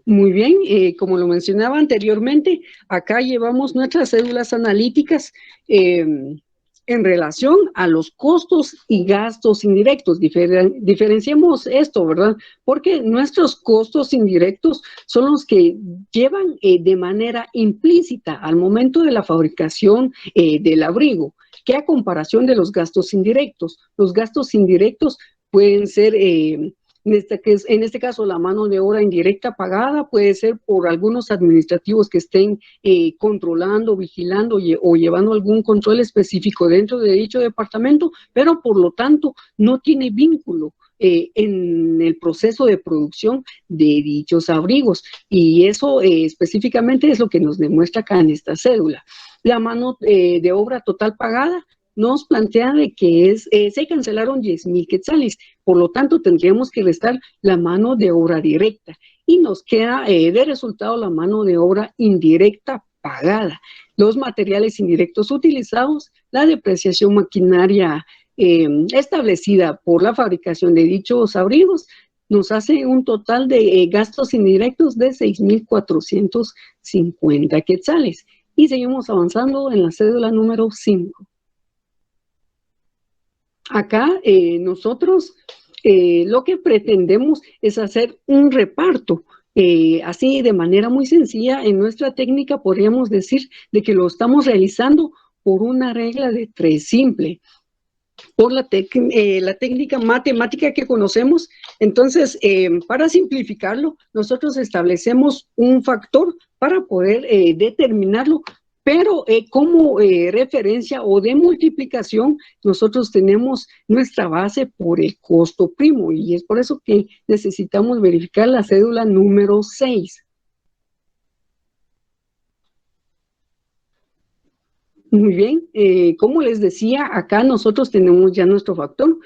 S9: Muy bien, como lo mencionaba anteriormente, acá llevamos nuestras cédulas analíticas en relación a los costos y gastos indirectos. Diferenciemos esto, ¿verdad? Porque nuestros costos indirectos son los que llevan de manera implícita al momento de la fabricación del abrigo, que a comparación de los gastos indirectos. Los gastos indirectos pueden ser en este caso, la mano de obra indirecta pagada puede ser por algunos administrativos que estén controlando, vigilando o llevando algún control específico dentro de dicho departamento, pero por lo tanto no tiene vínculo en el proceso de producción de dichos abrigos. Y eso específicamente es lo que nos demuestra acá en esta cédula. La mano de obra total pagada nos plantea de que se cancelaron 10,000 quetzales, por lo tanto tendríamos que restar la mano de obra directa y nos queda de resultado la mano de obra indirecta pagada, los materiales indirectos utilizados, la depreciación maquinaria establecida por la fabricación de dichos abrigos, nos hace un total de gastos indirectos de 6,450 quetzales. Y seguimos avanzando en la cédula número 5. Acá nosotros lo que pretendemos es hacer un reparto, así de manera muy sencilla. En nuestra técnica podríamos decir de que lo estamos realizando por una regla de 3 simple, por la técnica matemática que conocemos. Entonces, para simplificarlo, nosotros establecemos un factor para poder determinarlo, pero como referencia o de multiplicación, nosotros tenemos nuestra base por el costo primo, y es por eso que necesitamos verificar la cédula número 6. Muy bien, como les decía, acá nosotros tenemos ya nuestro factor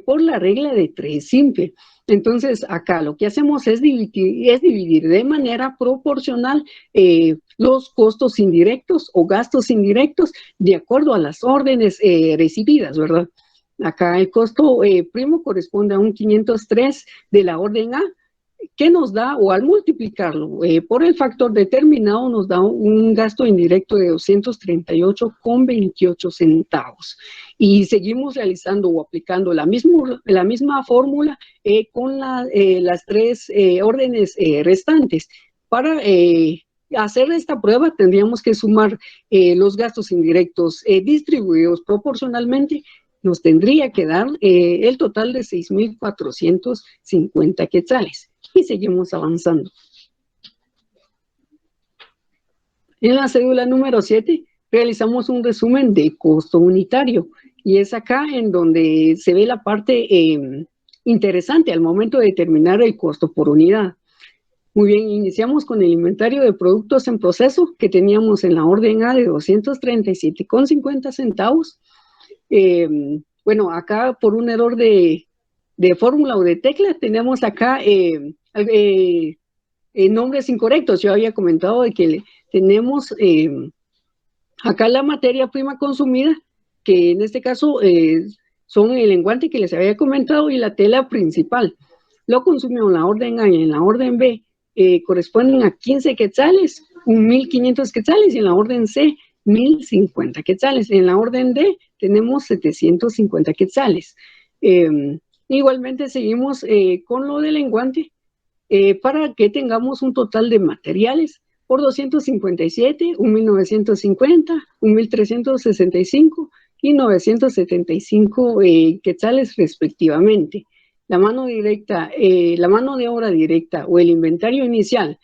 S9: por la regla de 3 simple. Entonces, acá lo que hacemos es dividir de manera proporcional los costos indirectos o gastos indirectos de acuerdo a las órdenes recibidas, ¿verdad? Acá el costo primo corresponde a un 503 de la orden A, que nos da, o al multiplicarlo por el factor determinado, nos da un gasto indirecto de 238,28 centavos. Y seguimos realizando o aplicando la misma fórmula con las 3 órdenes restantes. Para hacer esta prueba tendríamos que sumar los gastos indirectos distribuidos proporcionalmente. Nos tendría que dar el total de 6,450 quetzales. Y seguimos avanzando. En la cédula número 7 realizamos un resumen de costo unitario, y es acá en donde se ve la parte interesante al momento de determinar el costo por unidad. Muy bien, iniciamos con el inventario de productos en proceso que teníamos en la orden A de 237,50 centavos. Bueno, acá por un error de fórmula o de tecla tenemos acá nombres incorrectos. Yo había comentado de que tenemos acá la materia prima consumida, que en este caso son el enguante que les había comentado y la tela principal. Lo consumió en la orden A y en la orden B corresponden a 15 quetzales, 1,500 quetzales, y en la orden C 1,050 quetzales. En la orden D tenemos 750 quetzales. Igualmente seguimos con lo del enguante para que tengamos un total de materiales por 257, 1,950, 1,365 y 975 quetzales respectivamente. La mano directa, la mano de obra directa o el inventario inicial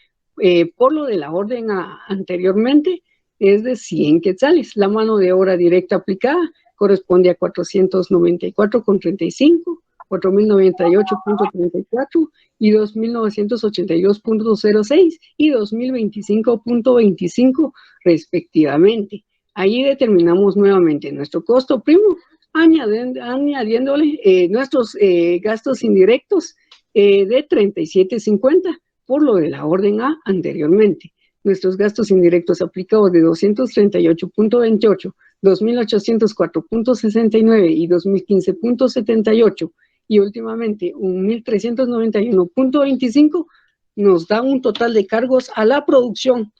S9: por lo de la orden anteriormente es de 100 quetzales. La mano de obra directa aplicada corresponde a 494,35, 4,098,34 y 2,982,06 y 2,025,25 respectivamente. Ahí determinamos nuevamente nuestro costo primo, añadiéndole nuestros gastos indirectos de 37,50 por lo de la orden A anteriormente. Nuestros gastos indirectos aplicados de 238,28, 2,804,69 y 2,015,78 y últimamente 1,391,25 nos da un total de cargos a la producción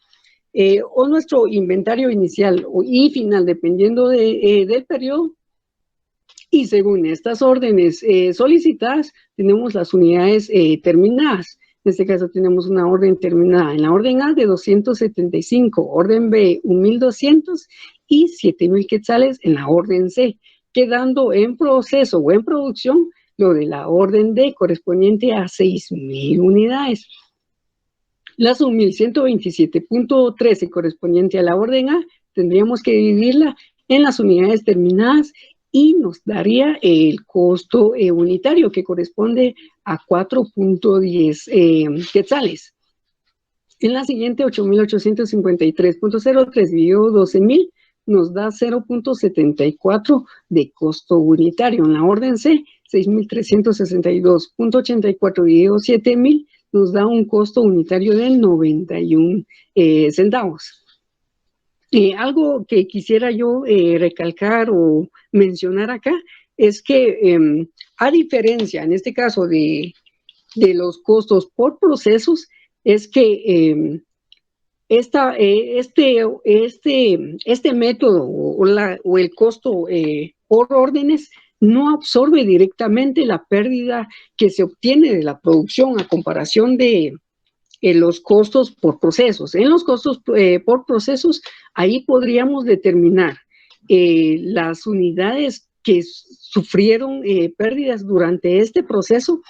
S9: o nuestro inventario inicial y final, dependiendo del periodo. Y según estas órdenes solicitadas, tenemos las unidades terminadas. En este caso tenemos una orden terminada en la orden A de 275, orden B 1.200 y 7.000 quetzales en la orden C, quedando en proceso o en producción lo de la orden D correspondiente a 6.000 unidades. La sub 1127.13 correspondiente a la orden A tendríamos que dividirla en las unidades terminadas y nos daría el costo unitario que corresponde a 4.10 quetzales. En la siguiente 8.853.03 dividido 12.000 nos da 0.74 de costo unitario. En la orden C, 6.362.84 dividido 7.000 nos da un costo unitario de 91 centavos. Algo que quisiera yo recalcar o mencionar acá es que a diferencia, en este caso, de los costos por procesos, es que este método o el costo por órdenes no absorbe directamente la pérdida que se obtiene de la producción a comparación de los costos por procesos. En los costos por procesos, ahí podríamos determinar las unidades que sufrieron pérdidas durante este proceso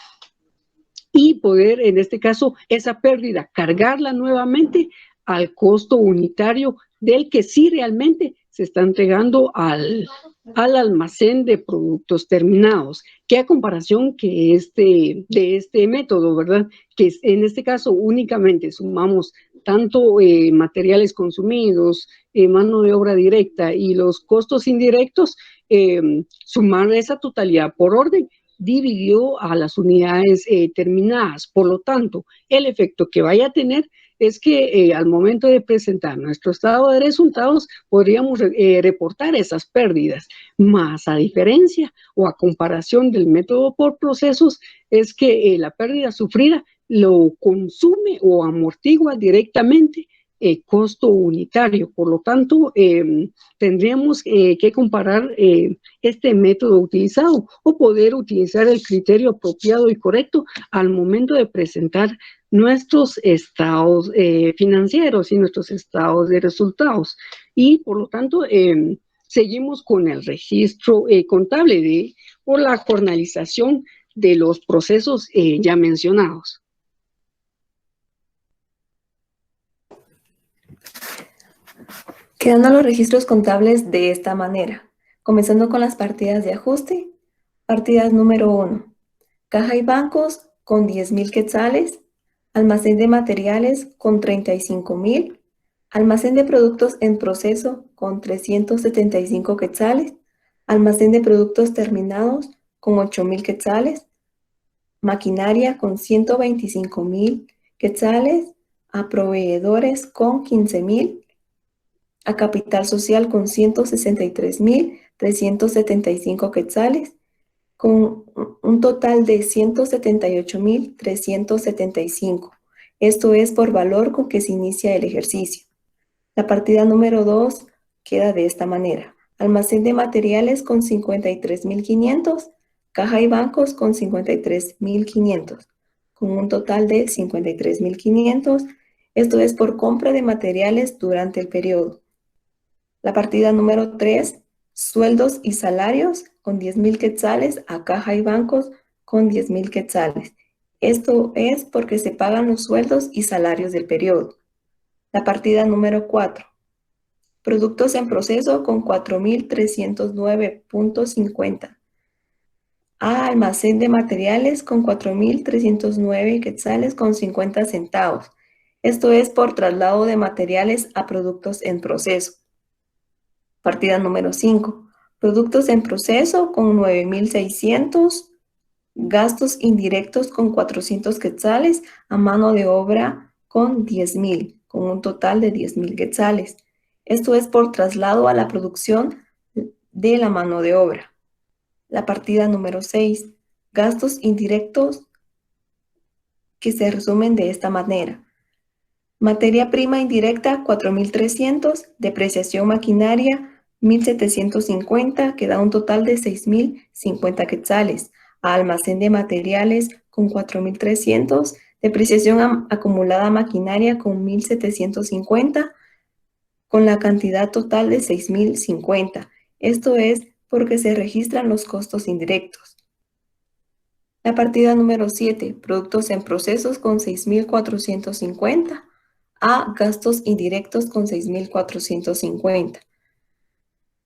S9: y poder, en este caso, esa pérdida, cargarla nuevamente al costo unitario del que sí realmente se está entregando al almacén de productos terminados, que a comparación de este método, ¿verdad? Que en este caso únicamente sumamos tanto materiales consumidos, mano de obra directa y los costos indirectos, sumar esa totalidad por orden dividió a las unidades terminadas. Por lo tanto, el efecto que vaya a tener es que al momento de presentar nuestro estado de resultados podríamos reportar esas pérdidas, más a diferencia o a comparación del método por procesos es que la pérdida sufrida lo consume o amortigua directamente costo unitario. Por lo tanto, tendríamos que comparar este método utilizado o poder utilizar el criterio apropiado y correcto al momento de presentar nuestros estados financieros y nuestros estados de resultados. Y por lo tanto, seguimos con el registro contable o la jornalización de los procesos ya mencionados.
S8: Quedando los registros contables de esta manera, comenzando con las partidas de ajuste. Partidas número 1, caja y bancos con 10.000 quetzales, almacén de materiales con 35.000, almacén de productos en proceso con 375 quetzales, almacén de productos terminados con 8.000 quetzales, maquinaria con 125.000 quetzales, a proveedores con 15.000, a capital social con 163.375 quetzales, con un total de 178.375. Esto es por valor con que se inicia el ejercicio. La partida número 2 queda de esta manera. Almacén de materiales con 53.500, caja y bancos con 53.500, con un total de 53.500. Esto es por compra de materiales durante el periodo. La partida número 3, sueldos y salarios con 10.000 quetzales a caja y bancos con 10.000 quetzales. Esto es porque se pagan los sueldos y salarios del periodo. La partida número 4, productos en proceso con 4.309.50. A almacén de materiales con 4.309 quetzales con 50 centavos. Esto es por traslado de materiales a productos en proceso. Partida número 5, productos en proceso con 9.600, gastos indirectos con 400 quetzales, a mano de obra con 10.000, con un total de 10.000 quetzales. Esto es por traslado a la producción de la mano de obra. La partida número 6, gastos indirectos que se resumen de esta manera. Materia prima indirecta, 4.300, depreciación maquinaria, 1.750, que da un total de 6.050 quetzales. Almacén de materiales con 4.300, depreciación acumulada maquinaria con 1.750, con la cantidad total de 6.050. Esto es porque se registran los costos indirectos. La partida número 7, productos en procesos con 6.450. A gastos indirectos con 6.450.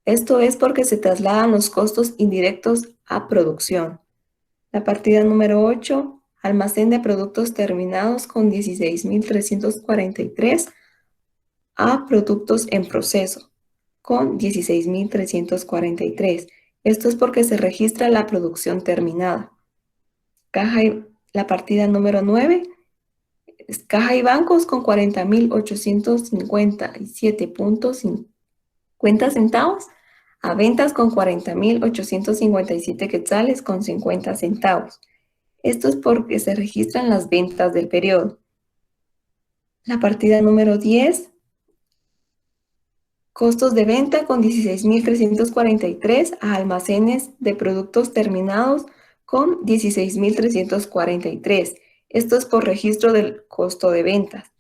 S8: Esto es porque se trasladan los costos indirectos a producción. La partida número 8, almacén de productos terminados con 16.343 a productos en proceso con 16.343. Esto es porque se registra la producción terminada. La partida número 9, caja y bancos con 40.857.50 centavos a ventas con 40.857 quetzales con 50 centavos. Esto es porque se registran las ventas del periodo. La partida número 10, costos de venta con 16.343 a almacenes de productos terminados con 16.343. Esto es por registro del costo de ventas.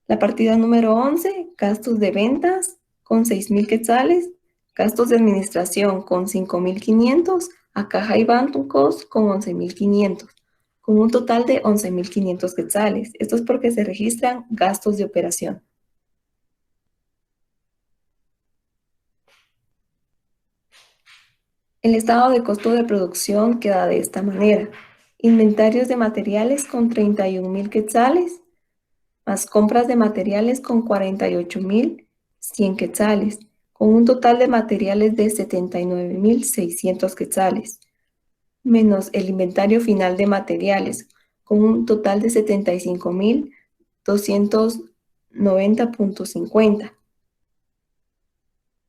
S8: La partida número 11, gastos de ventas con 6.000 quetzales, gastos de administración con 5.500, a caja y bancos con 11.500, con un total de 11.500 quetzales. Esto es porque se registran gastos de operación. El estado de costo de producción queda de esta manera. Inventarios de materiales con 31.000 quetzales, más compras de materiales con 48.100 quetzales, con un total de materiales de 79.600 quetzales, menos el inventario final de materiales, con un total de 75.290.50,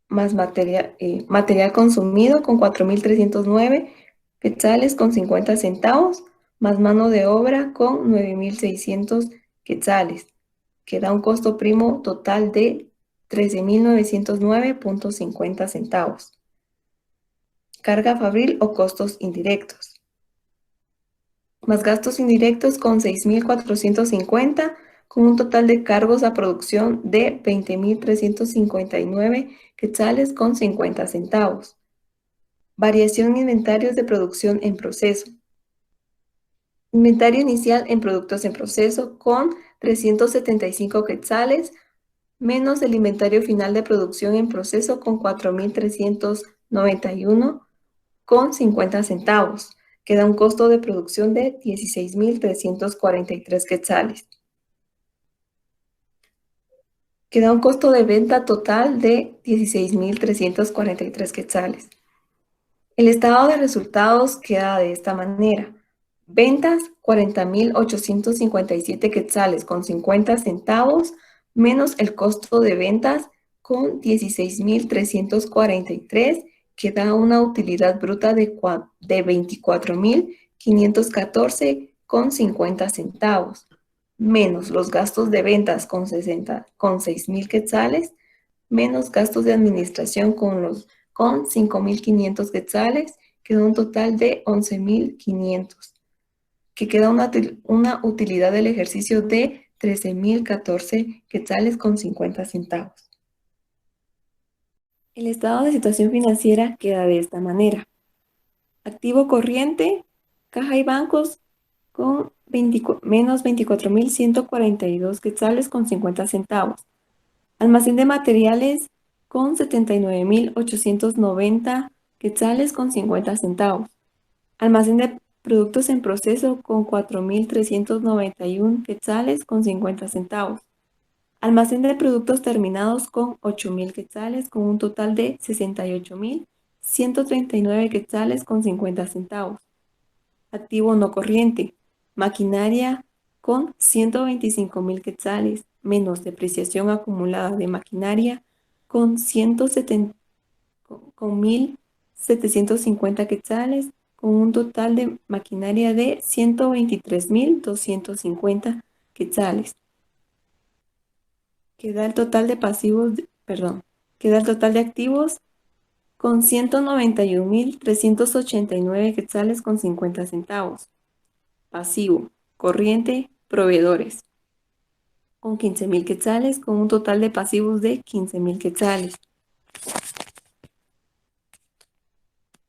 S8: más material consumido con 4.309 quetzales con 50 centavos, más mano de obra con 9.600 quetzales, que da un costo primo total de 13.909.50 centavos. Carga fabril o costos indirectos. Más gastos indirectos con 6.450, con un total de cargos a producción de 20.359 quetzales con 50 centavos. Variación en inventarios de producción en proceso. Inventario inicial en productos en proceso con 375 quetzales, menos el inventario final de producción en proceso con 4.391 con 50 centavos, que da un costo de producción de 16.343 quetzales, que da un costo de venta total de 16.343 quetzales. El estado de resultados queda de esta manera. Ventas, 40.857 quetzales con 50 centavos, menos el costo de ventas con 16.343, que da una utilidad bruta de 24.514 con 50 centavos, menos los gastos de ventas con 6.000 quetzales, menos gastos de administración con 5.500 quetzales, que da un total de 11.500. que queda una utilidad del ejercicio de 13.014 quetzales con 50 centavos. El estado de situación financiera queda de esta manera. Activo corriente, caja y bancos con menos 24.142 quetzales con 50 centavos. Almacén de materiales con 79.890 quetzales con 50 centavos. Almacén de productos en proceso con 4.391 quetzales con 50 centavos. Almacén de productos terminados con 8.000 quetzales con un total de 68.139 quetzales con 50 centavos. Activo no corriente. Maquinaria con 125.000 quetzales menos depreciación acumulada de maquinaria con 1.750 quetzales con un total de maquinaria de 123.250 quetzales. Queda el total de activos con 191.389 quetzales con 50 centavos. Pasivo, corriente, proveedores, con 15.000 quetzales, con un total de pasivos de 15.000 quetzales.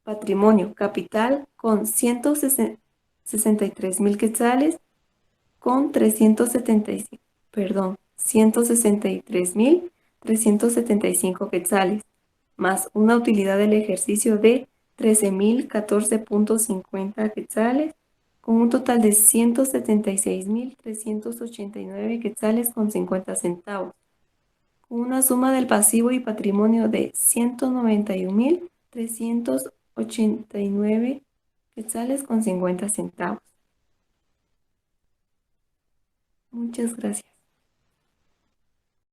S8: Patrimonio, capital, con 163.000 quetzales, con 163.375 quetzales, más una utilidad del ejercicio de 13.014.50 quetzales, con un total de 176.389 quetzales con 50 centavos, con una suma del pasivo y patrimonio de 191.389 quetzales con 50 centavos. Muchas gracias.